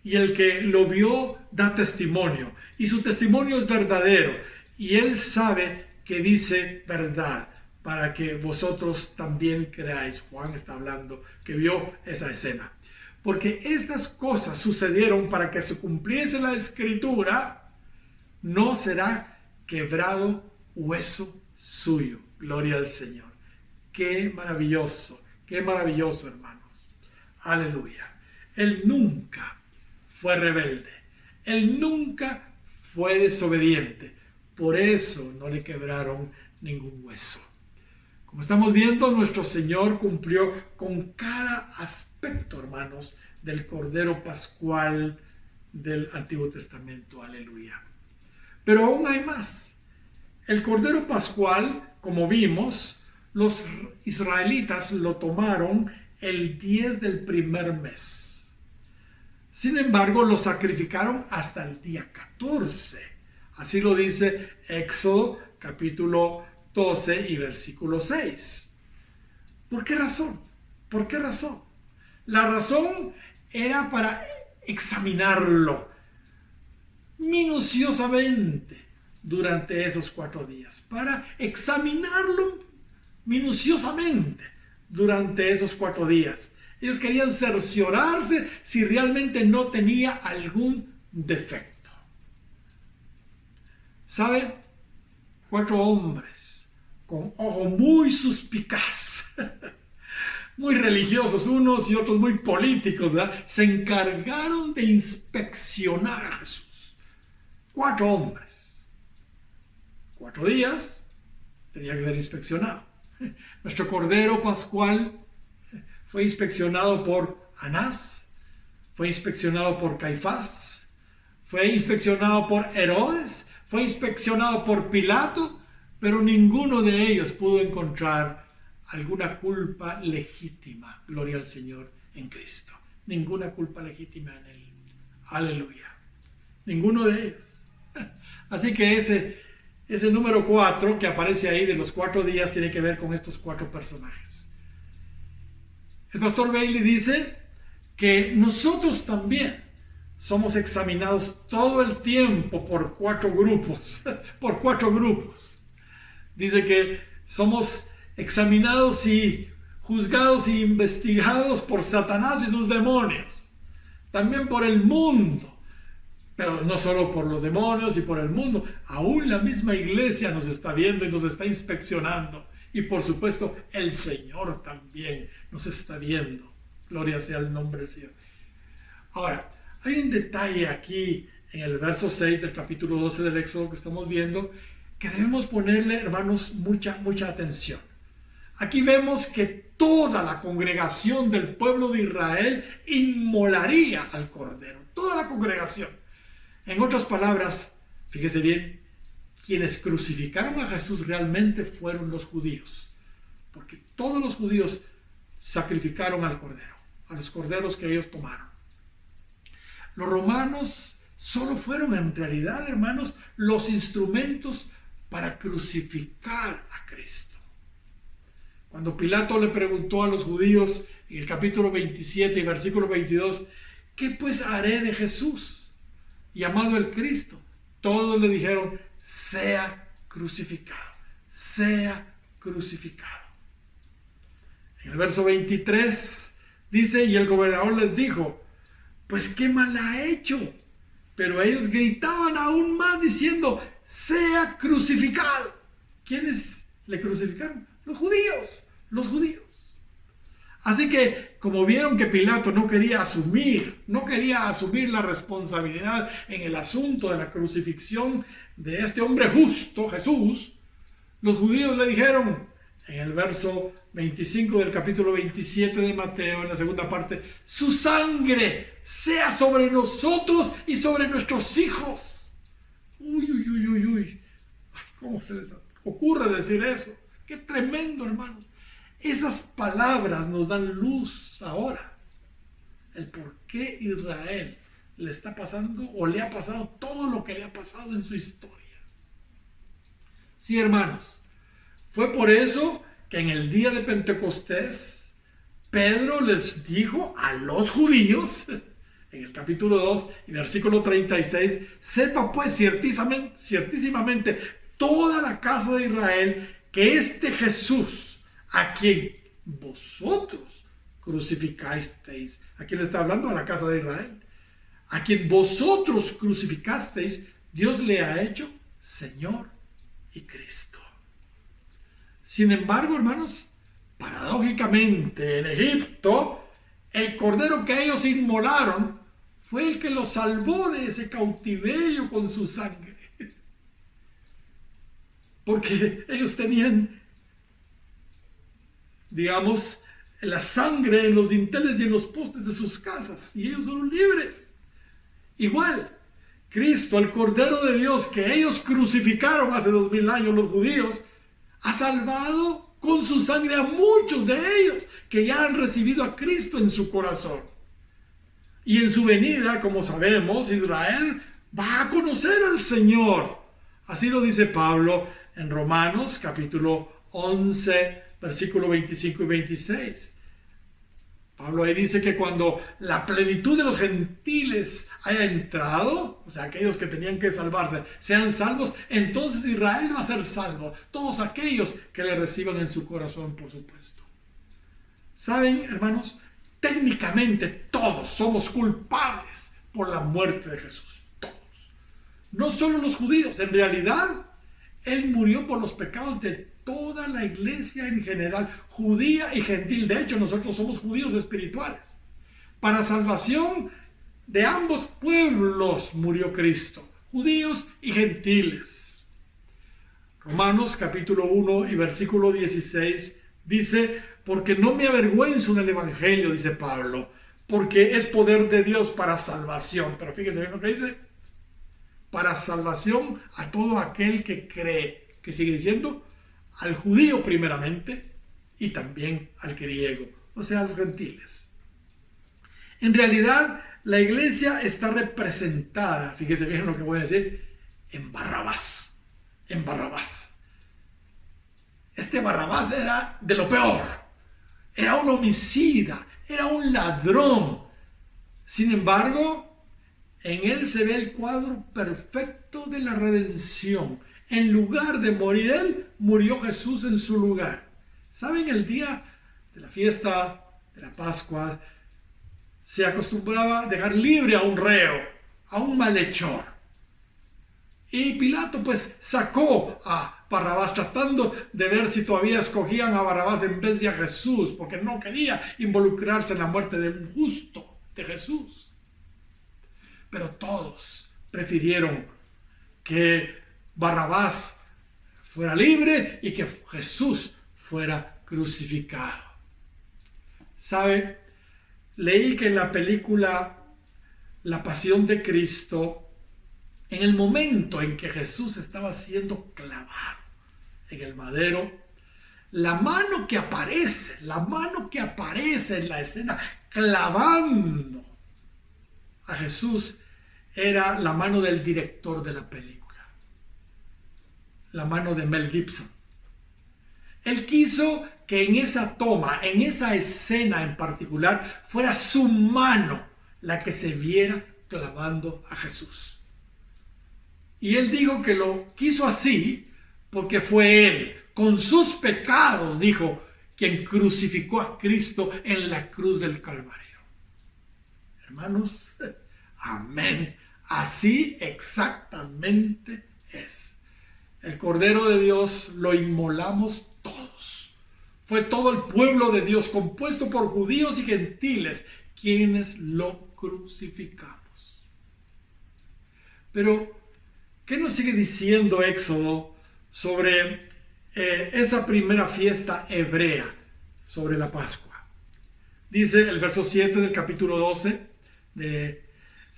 Y el que lo vio da testimonio, y su testimonio es verdadero, y él sabe que dice verdad, para que vosotros también creáis. Juan está hablando que vio esa escena. Porque estas cosas sucedieron para que se cumpliese la escritura, no será quebrado hueso suyo. Gloria al Señor. Qué maravilloso, hermanos. Aleluya. Él nunca fue rebelde. Él nunca fue desobediente. Por eso no le quebraron ningún hueso. Como estamos viendo, nuestro Señor cumplió con cada aspecto, hermanos, del Cordero Pascual del Antiguo Testamento. Aleluya. Pero aún hay más. El Cordero Pascual, como vimos, los israelitas lo tomaron el 10 del primer mes. Sin embargo, lo sacrificaron hasta el día 14. Así lo dice Éxodo capítulo 12 y versículo 6. ¿Por qué razón? ¿Por qué razón? La razón era para examinarlo minuciosamente durante esos 4 días. Para examinarlo minuciosamente durante esos 4 días. Ellos querían cerciorarse si realmente no tenía algún defecto. ¿Sabe? 4 hombres con ojo muy suspicaz, muy religiosos unos y otros muy políticos, ¿verdad? Se encargaron de inspeccionar a Jesús. 4 hombres. 4 días tenía que ser inspeccionado. Nuestro Cordero Pascual fue inspeccionado por Anás, fue inspeccionado por Caifás, fue inspeccionado por Herodes, fue inspeccionado por Pilato, pero ninguno de ellos pudo encontrar alguna culpa legítima, gloria al Señor, en Cristo. Ninguna culpa legítima en Él. Aleluya. Ninguno de ellos. Así que ese número 4 que aparece ahí de los 4 días tiene que ver con estos 4 personajes. El pastor Bailey dice que nosotros también somos examinados todo el tiempo por 4 grupos, por 4 grupos. Dice que somos examinados y juzgados e investigados por Satanás y sus demonios. También por el mundo. Pero no solo por los demonios y por el mundo, aún la misma iglesia nos está viendo y nos está inspeccionando. Y por supuesto, el Señor también nos está viendo. Gloria sea el nombre del Señor. Ahora, hay un detalle aquí en el verso 6 del capítulo 12 del Éxodo que estamos viendo, que debemos ponerle, hermanos, mucha atención. Aquí vemos que toda la congregación del pueblo de Israel inmolaría al Cordero. Toda la congregación. En otras palabras, fíjese bien, quienes crucificaron a Jesús realmente fueron los judíos. Porque todos los judíos sacrificaron al Cordero, a los corderos que ellos tomaron. Los romanos solo fueron en realidad, hermanos, los instrumentos para crucificar a Cristo. Cuando Pilato le preguntó a los judíos en el capítulo 27 y versículo 22, ¿qué pues haré de Jesús, llamado el Cristo? Todos le dijeron, sea crucificado, sea crucificado. En el verso 23 dice, y el gobernador les dijo, pues qué mal ha hecho. Pero ellos gritaban aún más diciendo, sea crucificado. ¿Quiénes le crucificaron? Los judíos, los judíos. Así que, como vieron que Pilato no quería asumir la responsabilidad en el asunto de la crucifixión de este hombre justo, Jesús, los judíos le dijeron, en el verso 25 del capítulo 27 de Mateo, en la segunda parte, su sangre sea sobre nosotros y sobre nuestros hijos. Uy. Ay, ¿cómo se les ocurre decir eso? Qué tremendo, hermanos. Esas palabras nos dan luz ahora. El por qué Israel le está pasando o le ha pasado todo lo que le ha pasado en su historia. Sí, hermanos. Fue por eso que en el día de Pentecostés, Pedro les dijo a los judíos, en el capítulo 2 y versículo 36, sepa pues ciertísimamente toda la casa de Israel que este Jesús, a quien vosotros crucificasteis, ¿a quién le está hablando? A la casa de Israel. A quien vosotros crucificasteis, Dios le ha hecho Señor y Cristo. Sin embargo, hermanos, paradójicamente en Egipto, el cordero que ellos inmolaron fue el que los salvó de ese cautiverio con su sangre. Porque ellos tenían, digamos, la sangre en los dinteles y en los postes de sus casas, y ellos fueron libres. Igual, Cristo, el Cordero de Dios que ellos crucificaron hace 2000 años los judíos, ha salvado con su sangre a muchos de ellos que ya han recibido a Cristo en su corazón. Y en su venida, como sabemos, Israel va a conocer al Señor. Así lo dice Pablo en Romanos capítulo 11, versículo 25 y 26. Pablo ahí dice que cuando la plenitud de los gentiles haya entrado, o sea, aquellos que tenían que salvarse, sean salvos, entonces Israel va a ser salvo. Todos aquellos que le reciban en su corazón, por supuesto. ¿Saben, hermanos? Técnicamente todos somos culpables por la muerte de Jesús. Todos. No solo los judíos. En realidad, Él murió por los pecados de toda la iglesia en general, judía y gentil. De hecho, nosotros somos judíos espirituales. Para salvación de ambos pueblos murió Cristo, judíos y gentiles. Romanos capítulo 1 y versículo 16 dice, porque no me avergüenzo del evangelio, dice Pablo, porque es poder de Dios para salvación. Pero fíjese bien lo que dice, para salvación a todo aquel que cree, que sigue diciendo, al judío primeramente y también al griego, o sea, a los gentiles. En realidad, la iglesia está representada, fíjese bien lo que voy a decir, en Barrabás. En Barrabás. Este Barrabás era de lo peor. Era un homicida, era un ladrón. Sin embargo, en él se ve el cuadro perfecto de la redención. En lugar de morir él, murió Jesús en su lugar. ¿Saben? El día de la fiesta de la Pascua se acostumbraba a dejar libre a un reo, a un malhechor. Y Pilato pues sacó a Barrabás tratando de ver si todavía escogían a Barrabás en vez de a Jesús, porque no quería involucrarse en la muerte de un justo, de Jesús. Pero todos prefirieron que Barrabás fuera libre y que Jesús fuera crucificado. ¿Sabe? Leí que en la película La Pasión de Cristo, en el momento en que Jesús estaba siendo clavado en el madero, la mano que aparece en la escena clavando a Jesús era la mano del director de la película, la mano de Mel Gibson. Él quiso que en esa toma, en esa escena en particular, fuera su mano la que se viera clavando a Jesús. Y él dijo que lo quiso así porque fue él, con sus pecados, dijo, quien crucificó a Cristo en la cruz del Calvario. Hermanos, amén. Así exactamente es. El Cordero de Dios lo inmolamos todos. Fue todo el pueblo de Dios, compuesto por judíos y gentiles, quienes lo crucificamos. Pero ¿qué nos sigue diciendo Éxodo sobre esa primera fiesta hebrea, sobre la Pascua? Dice el verso 7 del capítulo 12,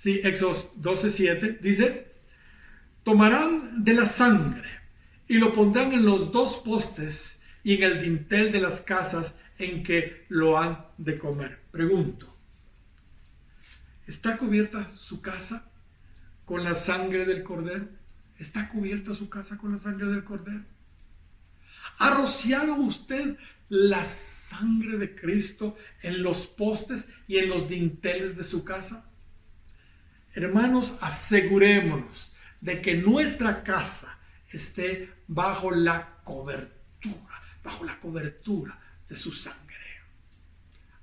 Éxodo 12:7, dice: tomarán de la sangre y lo pondrán en los dos postes y en el dintel de las casas en que lo han de comer. Pregunto, ¿está cubierta su casa con la sangre del Cordero? ¿Está cubierta su casa con la sangre del Cordero? ¿Ha rociado usted la sangre de Cristo en los postes y en los dinteles de su casa? Hermanos, asegurémonos de que nuestra casa esté bajo la cobertura de su sangre.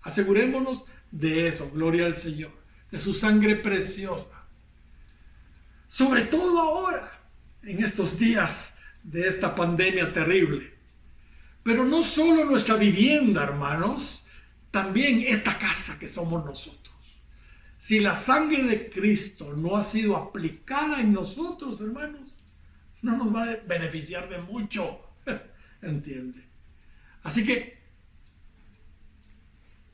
Asegurémonos de eso, gloria al Señor, de su sangre preciosa. Sobre todo ahora, en estos días de esta pandemia terrible. Pero no solo nuestra vivienda, hermanos, también esta casa que somos nosotros. Si la sangre de Cristo no ha sido aplicada en nosotros, hermanos, no nos va a beneficiar de mucho. ¿Entiende? Así que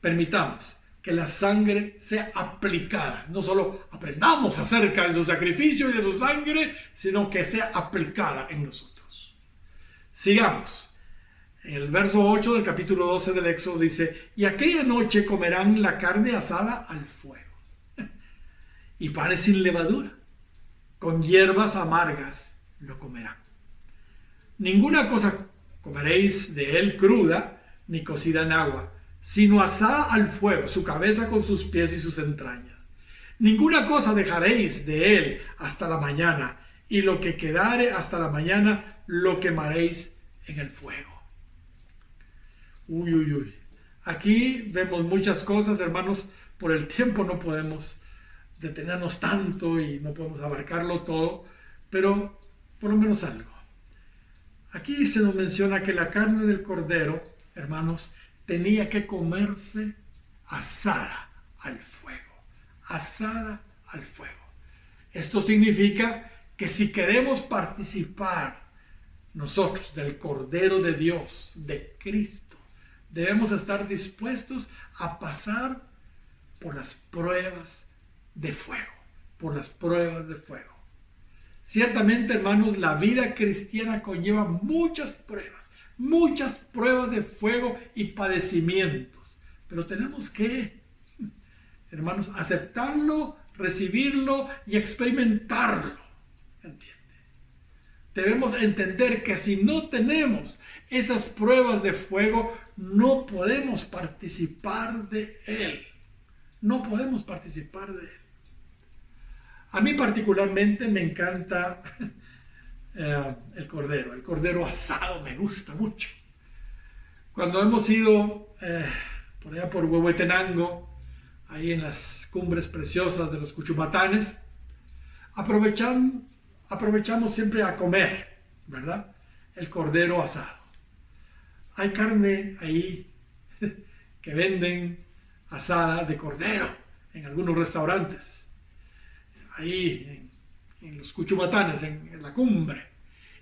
permitamos que la sangre sea aplicada. No solo aprendamos acerca de su sacrificio y de su sangre, sino que sea aplicada en nosotros. Sigamos. En el verso 8 del capítulo 12 del Éxodo dice: y aquella noche comerán la carne asada al fuego y panes sin levadura, con hierbas amargas lo comerán. Ninguna cosa comeréis de él cruda, ni cocida en agua, sino asada al fuego, su cabeza con sus pies y sus entrañas. Ninguna cosa dejaréis de él hasta la mañana, y lo que quedare hasta la mañana lo quemaréis en el fuego. Uy. Aquí vemos muchas cosas, hermanos. Por el tiempo no podemos detenernos tanto y no podemos abarcarlo todo, pero por lo menos algo. Aquí se nos menciona que la carne del cordero, hermanos, tenía que comerse asada al fuego. Asada al fuego. Esto significa que si queremos participar nosotros del Cordero de Dios, de Cristo, debemos estar dispuestos a pasar por las pruebas de fuego. Por las pruebas de fuego. Ciertamente, hermanos, la vida cristiana conlleva muchas pruebas de fuego y padecimientos. Pero tenemos que, hermanos, aceptarlo, recibirlo y experimentarlo. ¿Entiende? Debemos entender que si no tenemos esas pruebas de fuego, no podemos participar de él. No podemos participar de él. A mí particularmente me encanta el cordero asado, me gusta mucho. Cuando hemos ido por allá por Huehuetenango, ahí en las cumbres preciosas de los Cuchumatanes, aprovechamos siempre a comer, ¿verdad? El cordero asado. Hay carne ahí que venden asada de cordero en algunos restaurantes. Ahí en los Cuchumatanes, en la cumbre.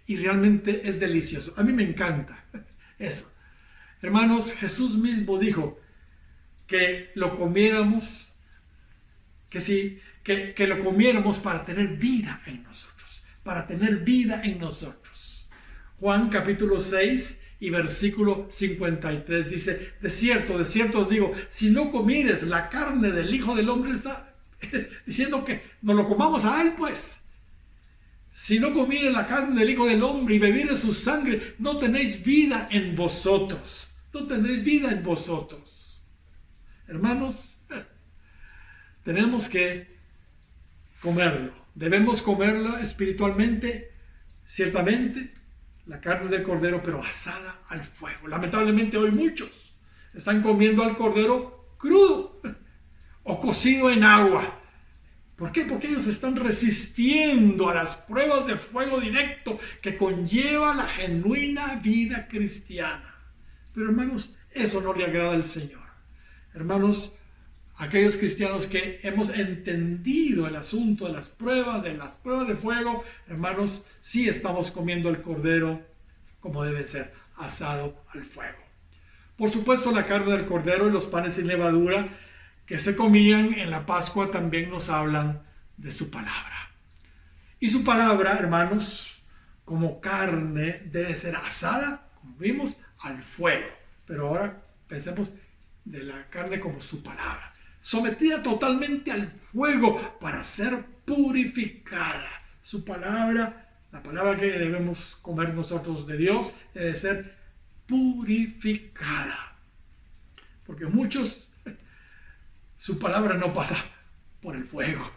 Y realmente es delicioso. A mí me encanta eso. Hermanos, Jesús mismo dijo que lo comiéramos, que lo comiéramos para tener vida en nosotros. Para tener vida en nosotros. Juan capítulo 6 y versículo 53 dice: de cierto os digo, si no comieres la carne del Hijo del Hombre, está diciendo que nos lo comamos a él, pues. Si no comieres la carne del Hijo del Hombre y bebieres su sangre, no tenéis vida en vosotros. No tendréis vida en vosotros. Hermanos, tenemos que comerlo. Debemos comerlo espiritualmente, ciertamente, la carne del cordero, pero asada al fuego. Lamentablemente hoy muchos están comiendo al cordero crudo o cocido en agua. ¿Por qué? Porque ellos están resistiendo a las pruebas de fuego directo que conlleva la genuina vida cristiana. Pero hermanos, eso no le agrada al Señor. Hermanos, aquellos cristianos que hemos entendido el asunto de las pruebas de fuego, hermanos, sí estamos comiendo el cordero como debe ser, asado al fuego. Por supuesto, la carne del cordero y los panes sin levadura que se comían en la Pascua también nos hablan de su palabra. Y su palabra, hermanos, como carne debe ser asada, como vimos, al fuego. Pero ahora pensemos de la carne como su palabra, sometida totalmente al fuego para ser purificada. Su palabra, la palabra que debemos comer nosotros de Dios, debe ser purificada. Porque muchos, su palabra no pasa por el fuego.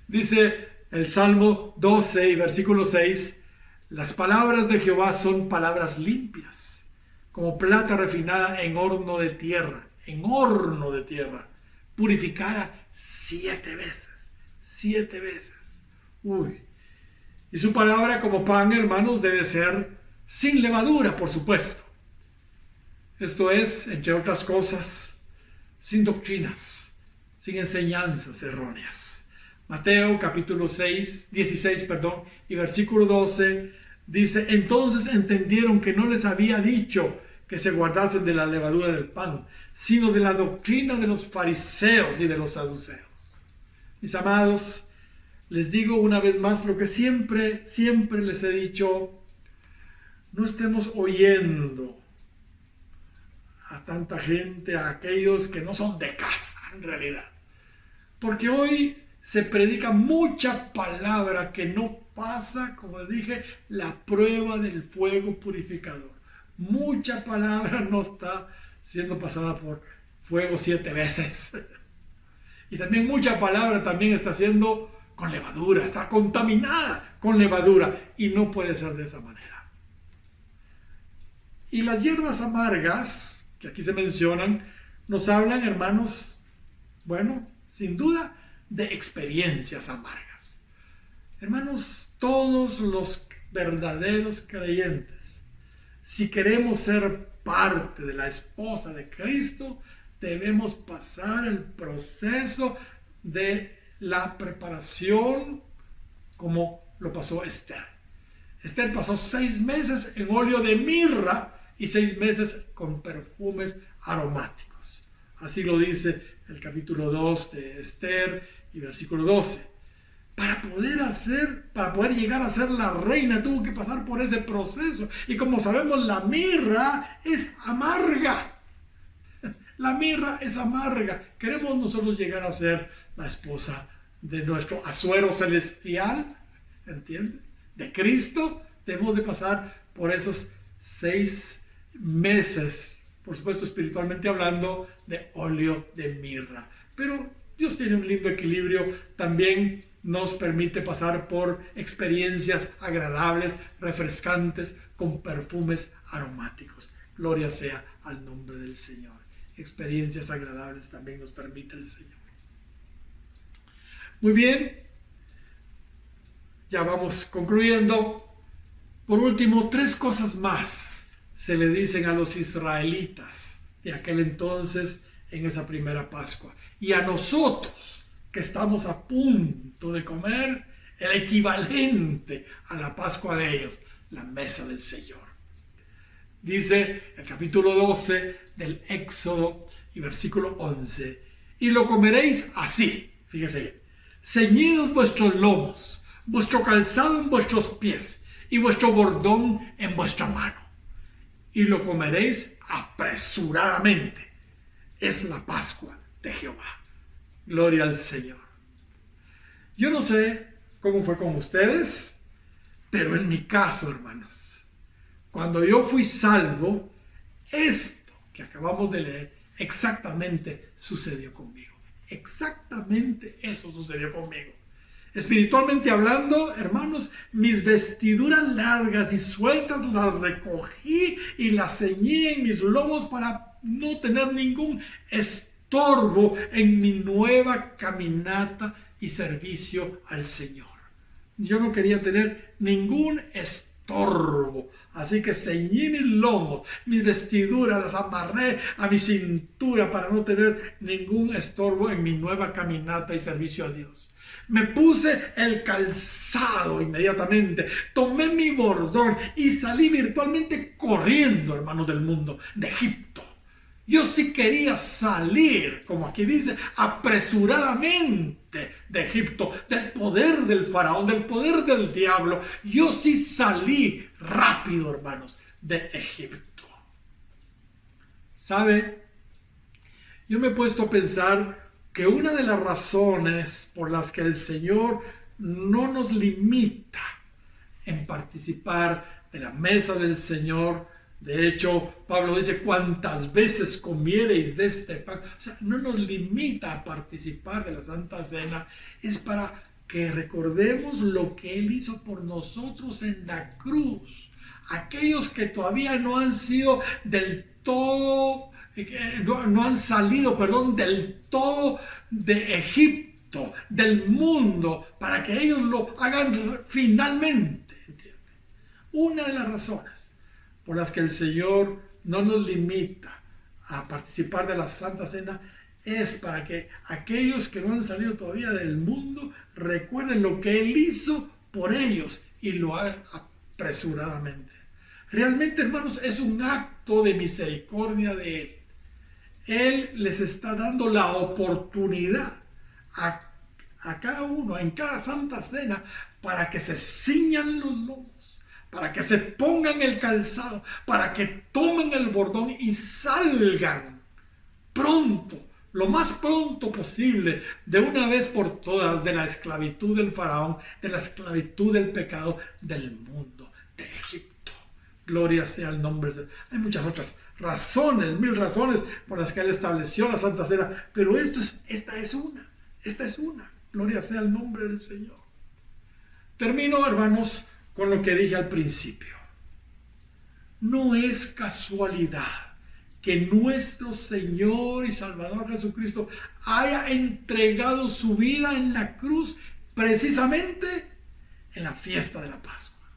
Dice el Salmo 12 y versículo 6, las palabras de Jehová son palabras limpias, como plata refinada en horno de tierra, purificada 7 veces. 7 veces. Uy. Y su palabra como pan, hermanos, debe ser sin levadura, por supuesto. Esto es, entre otras cosas, sin doctrinas, sin enseñanzas erróneas. Mateo capítulo 16, y versículo 12 dice: entonces entendieron que no les había dicho que se guardasen de la levadura del pan, sino de la doctrina de los fariseos y de los saduceos. Mis amados, les digo una vez más lo que siempre les he dicho: no estemos oyendo a tanta gente, a aquellos que no son de casa en realidad. Porque hoy se predica mucha palabra que no pasa, como dije, la prueba del fuego purificador. Mucha palabra no está siendo pasada por fuego 7 veces. Y también mucha palabra también está siendo con levadura, está contaminada con levadura, y no puede ser de esa manera. Y las hierbas amargas que aquí se mencionan, nos hablan, hermanos, bueno, sin duda, de experiencias amargas. Hermanos, todos los verdaderos creyentes, si queremos ser parte de la esposa de Cristo, debemos pasar el proceso de la preparación como lo pasó Esther. Esther pasó 6 meses en óleo de mirra y 6 meses con perfumes aromáticos. Así lo dice el capítulo 2 de Esther y versículo 12. Para poder llegar a ser la reina, tuvo que pasar por ese proceso. Y como sabemos, la mirra es amarga. La mirra es amarga. Queremos nosotros llegar a ser la esposa de nuestro Asuero celestial, ¿entiende? De Cristo. Debemos de pasar por esos 6 meses, por supuesto espiritualmente hablando, de óleo de mirra. Pero Dios tiene un lindo equilibrio. También nos permite pasar por experiencias agradables, refrescantes, con perfumes aromáticos. Gloria sea al nombre del Señor. Experiencias agradables también nos permite el Señor. Muy bien, ya vamos concluyendo. Por último, 3 cosas más se le dicen a los israelitas de aquel entonces en esa primera Pascua. Y a nosotros, que estamos a punto de comer el equivalente a la Pascua de ellos, la mesa del Señor. Dice el capítulo 12 del Éxodo y versículo 11, y lo comeréis así, fíjese bien, ceñidos vuestros lomos, vuestro calzado en vuestros pies y vuestro bordón en vuestra mano, y lo comeréis apresuradamente. Es la Pascua de Jehová. Gloria al Señor. Yo no sé cómo fue con ustedes, pero en mi caso, hermanos, cuando yo fui salvo, esto que acabamos de leer exactamente sucedió conmigo. Exactamente eso sucedió conmigo. Espiritualmente hablando, hermanos, mis vestiduras largas y sueltas las recogí y las ceñí en mis lomos para no tener ningún estorbo en mi nueva caminata y servicio al Señor. Yo no quería tener ningún estorbo, así que ceñí mis lomos, mis vestiduras, las amarré a mi cintura para no tener ningún estorbo en mi nueva caminata y servicio a Dios. Me puse el calzado inmediatamente, tomé mi bordón y salí virtualmente corriendo, hermanos del mundo, de Egipto. Yo sí quería salir, como aquí dice, apresuradamente de Egipto, del poder del faraón, del poder del diablo. Yo sí salí rápido, hermanos, de Egipto. ¿Sabe? Yo me he puesto a pensar que una de las razones por las que el Señor no nos limita en participar de la mesa del Señor, de hecho, Pablo dice, cuantas veces comiereis de este pan, o sea, no nos limita a participar de la Santa Cena, es para que recordemos lo que Él hizo por nosotros en la cruz. Aquellos que todavía no han sido del todo, no han salido, del todo de Egipto, del mundo, para que ellos lo hagan finalmente. ¿Entiende? Una de las razones por las que el Señor no nos limita a participar de la Santa Cena es para que aquellos que no han salido todavía del mundo recuerden lo que Él hizo por ellos y lo hagan apresuradamente. Realmente, hermanos, es un acto de misericordia de Él. Él les está dando la oportunidad a cada uno, en cada Santa Cena, para que se ciñan los lomos, para que se pongan el calzado, para que tomen el bordón y salgan pronto, lo más pronto posible, de una vez por todas, de la esclavitud del faraón, de la esclavitud del pecado del mundo, de Egipto. Gloria sea el nombre de Dios. Hay muchas otras razones, 1000 razones por las que Él estableció la Santa Cena, pero esta es una. Gloria sea el nombre del Señor. Termino, hermanos, con lo que dije al principio. No es casualidad que nuestro Señor y Salvador Jesucristo haya entregado su vida en la cruz precisamente en la fiesta de la Pascua.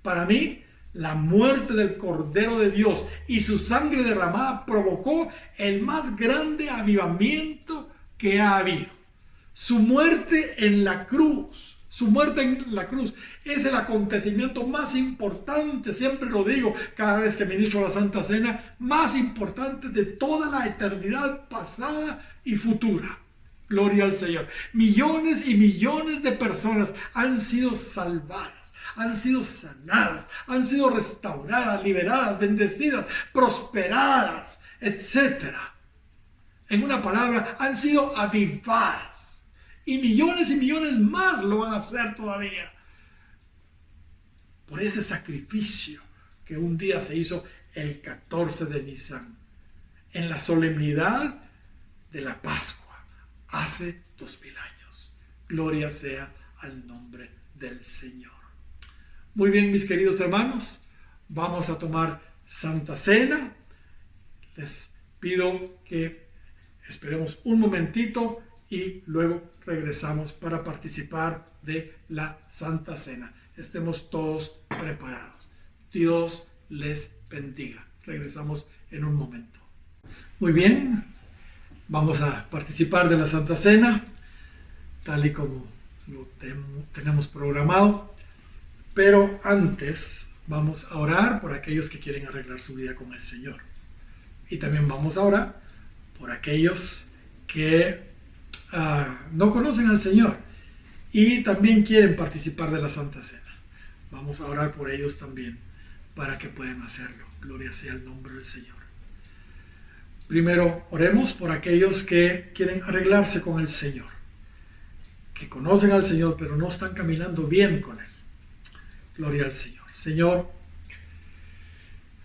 Para mí, la muerte del Cordero de Dios y su sangre derramada provocó el más grande avivamiento que ha habido. Su muerte en la cruz es el acontecimiento más importante, siempre lo digo cada vez que ministro la Santa Cena, más importante de toda la eternidad pasada y futura. Gloria al Señor. Millones y millones de personas han sido salvadas, han sido sanadas, han sido restauradas, liberadas, bendecidas, prosperadas, etc. En una palabra, han sido avivadas. Y millones más lo van a hacer todavía. Por ese sacrificio que un día se hizo el 14 de Nisan, en la solemnidad de la Pascua, hace 2000 años. Gloria sea al nombre del Señor. Muy bien, mis queridos hermanos, vamos a tomar Santa Cena. Les pido que esperemos un momentito y luego regresamos para participar de la Santa Cena. Estemos todos preparados. Dios les bendiga. Regresamos en un momento. Muy bien, vamos a participar de la Santa Cena, tal y como lo tenemos programado. Pero antes vamos a orar por aquellos que quieren arreglar su vida con el Señor. Y también vamos a orar por aquellos que no conocen al Señor y también quieren participar de la Santa Cena. Vamos a orar por ellos también para que puedan hacerlo. Gloria sea el nombre del Señor. Primero, oremos por aquellos que quieren arreglarse con el Señor, que conocen al Señor pero no están caminando bien con Él. Gloria al Señor. Señor,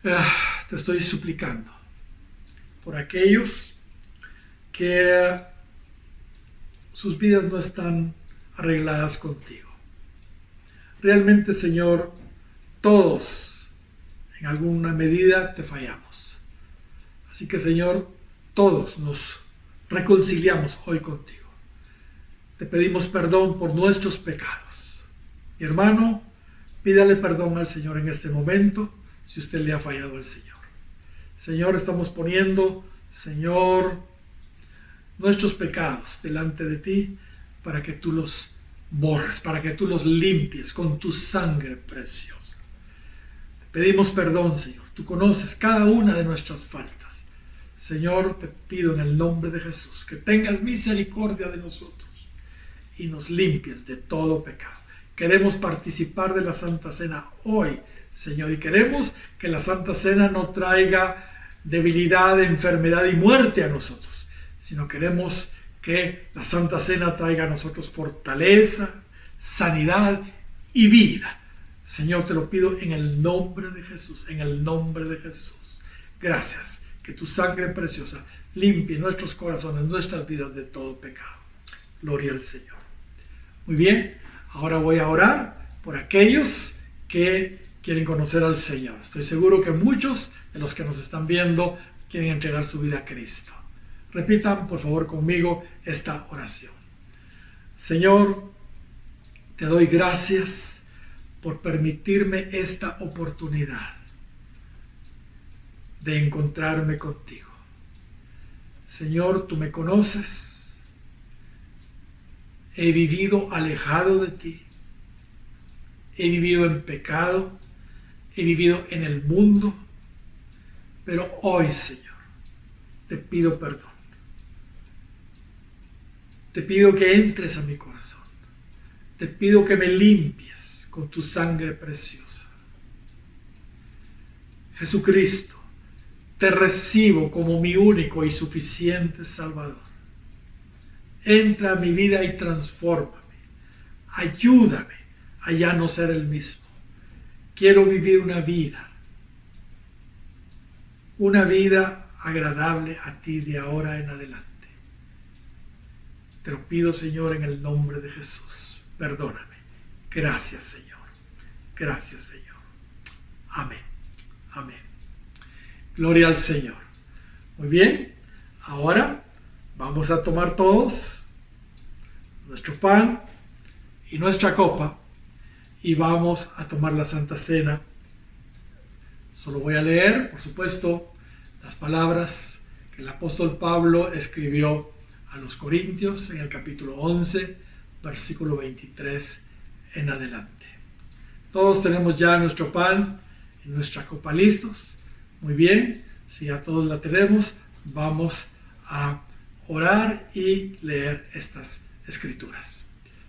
te estoy suplicando por aquellos que sus vidas no están arregladas contigo. Realmente, Señor, todos en alguna medida te fallamos. Así que, Señor, todos nos reconciliamos hoy contigo. Te pedimos perdón por nuestros pecados. Mi hermano, pídale perdón al Señor en este momento si usted le ha fallado al Señor. Señor, estamos poniendo, Señor, nuestros pecados delante de ti para que tú los borres, para que tú los limpies con tu sangre preciosa. Te pedimos perdón, Señor. Tú conoces cada una de nuestras faltas. Señor, te pido en el nombre de Jesús que tengas misericordia de nosotros y nos limpies de todo pecado. Queremos participar de la Santa Cena hoy, Señor, y queremos que la Santa Cena no traiga debilidad, enfermedad y muerte a nosotros, sino queremos que la Santa Cena traiga a nosotros fortaleza, sanidad y vida. Señor, te lo pido en el nombre de Jesús, en el nombre de Jesús. Gracias, que tu sangre preciosa limpie nuestros corazones, nuestras vidas de todo pecado. Gloria al Señor. Muy bien, ahora voy a orar por aquellos que quieren conocer al Señor. Estoy seguro que muchos de los que nos están viendo quieren entregar su vida a Cristo. Repitan, por favor, conmigo esta oración. Señor, te doy gracias por permitirme esta oportunidad de encontrarme contigo. Señor, tú me conoces. He vivido alejado de ti. He vivido en pecado. He vivido en el mundo. Pero hoy, Señor, te pido perdón. Te pido que entres a mi corazón. Te pido que me limpies con tu sangre preciosa. Jesucristo, te recibo como mi único y suficiente Salvador. Entra a mi vida y transfórmame. Ayúdame a ya no ser el mismo. Quiero vivir una vida agradable a ti de ahora en adelante. Te lo pido, Señor, en el nombre de Jesús. Perdóname. Gracias, Señor. Gracias, Señor. Amén. Amén. Gloria al Señor. Muy bien. Ahora vamos a tomar todos nuestro pan y nuestra copa y vamos a tomar la Santa Cena. Solo voy a leer, por supuesto, las palabras que el apóstol Pablo escribió a los Corintios en el capítulo 11, versículo 23 en adelante. Todos tenemos ya nuestro pan y nuestra copa listos. Muy bien, si ya todos la tenemos, vamos a orar y leer estas escrituras.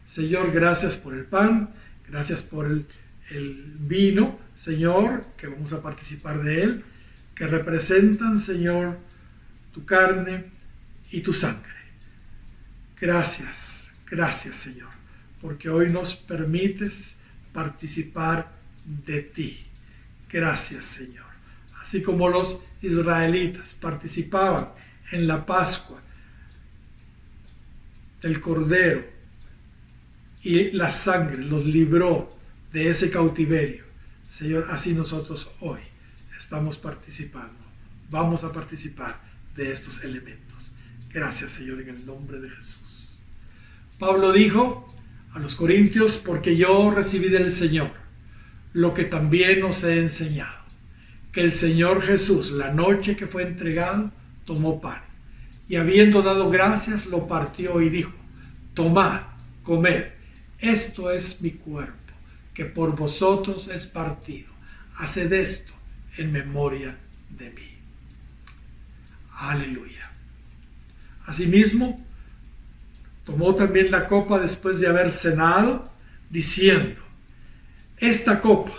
Señor, gracias por el pan, gracias por el vino, Señor, que vamos a participar de él, que representan, Señor, tu carne y tu sangre. Gracias, gracias, Señor, porque hoy nos permites participar de ti. Gracias, Señor. Así como los israelitas participaban en la Pascua del Cordero y la sangre los libró de ese cautiverio, Señor, así nosotros hoy estamos participando. Vamos a participar de estos elementos. Gracias, Señor, en el nombre de Jesús. Pablo dijo a los corintios: porque yo recibí del Señor lo que también os he enseñado, que el Señor Jesús, la noche que fue entregado, tomó pan, y habiendo dado gracias, lo partió y dijo: tomad, comed, esto es mi cuerpo, que por vosotros es partido. Haced esto en memoria de mí. Aleluya. Asimismo, tomó también la copa después de haber cenado, diciendo: esta copa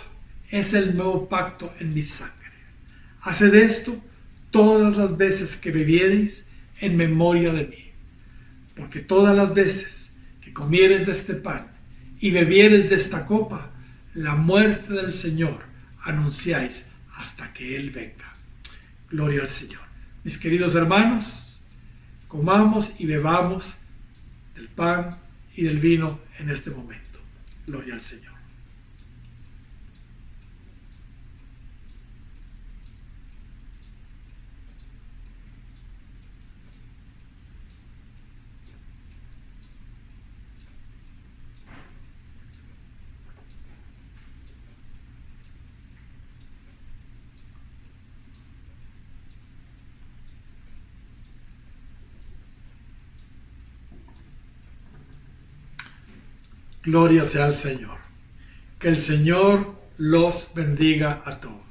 es el nuevo pacto en mi sangre. Haced esto todas las veces que bebiereis en memoria de mí. Porque todas las veces que comiereis de este pan y bebiereis de esta copa, la muerte del Señor anunciáis hasta que Él venga. Gloria al Señor. Mis queridos hermanos, comamos y bebamos del pan y del vino en este momento. Gloria al Señor. Gloria sea al Señor. Que el Señor los bendiga a todos.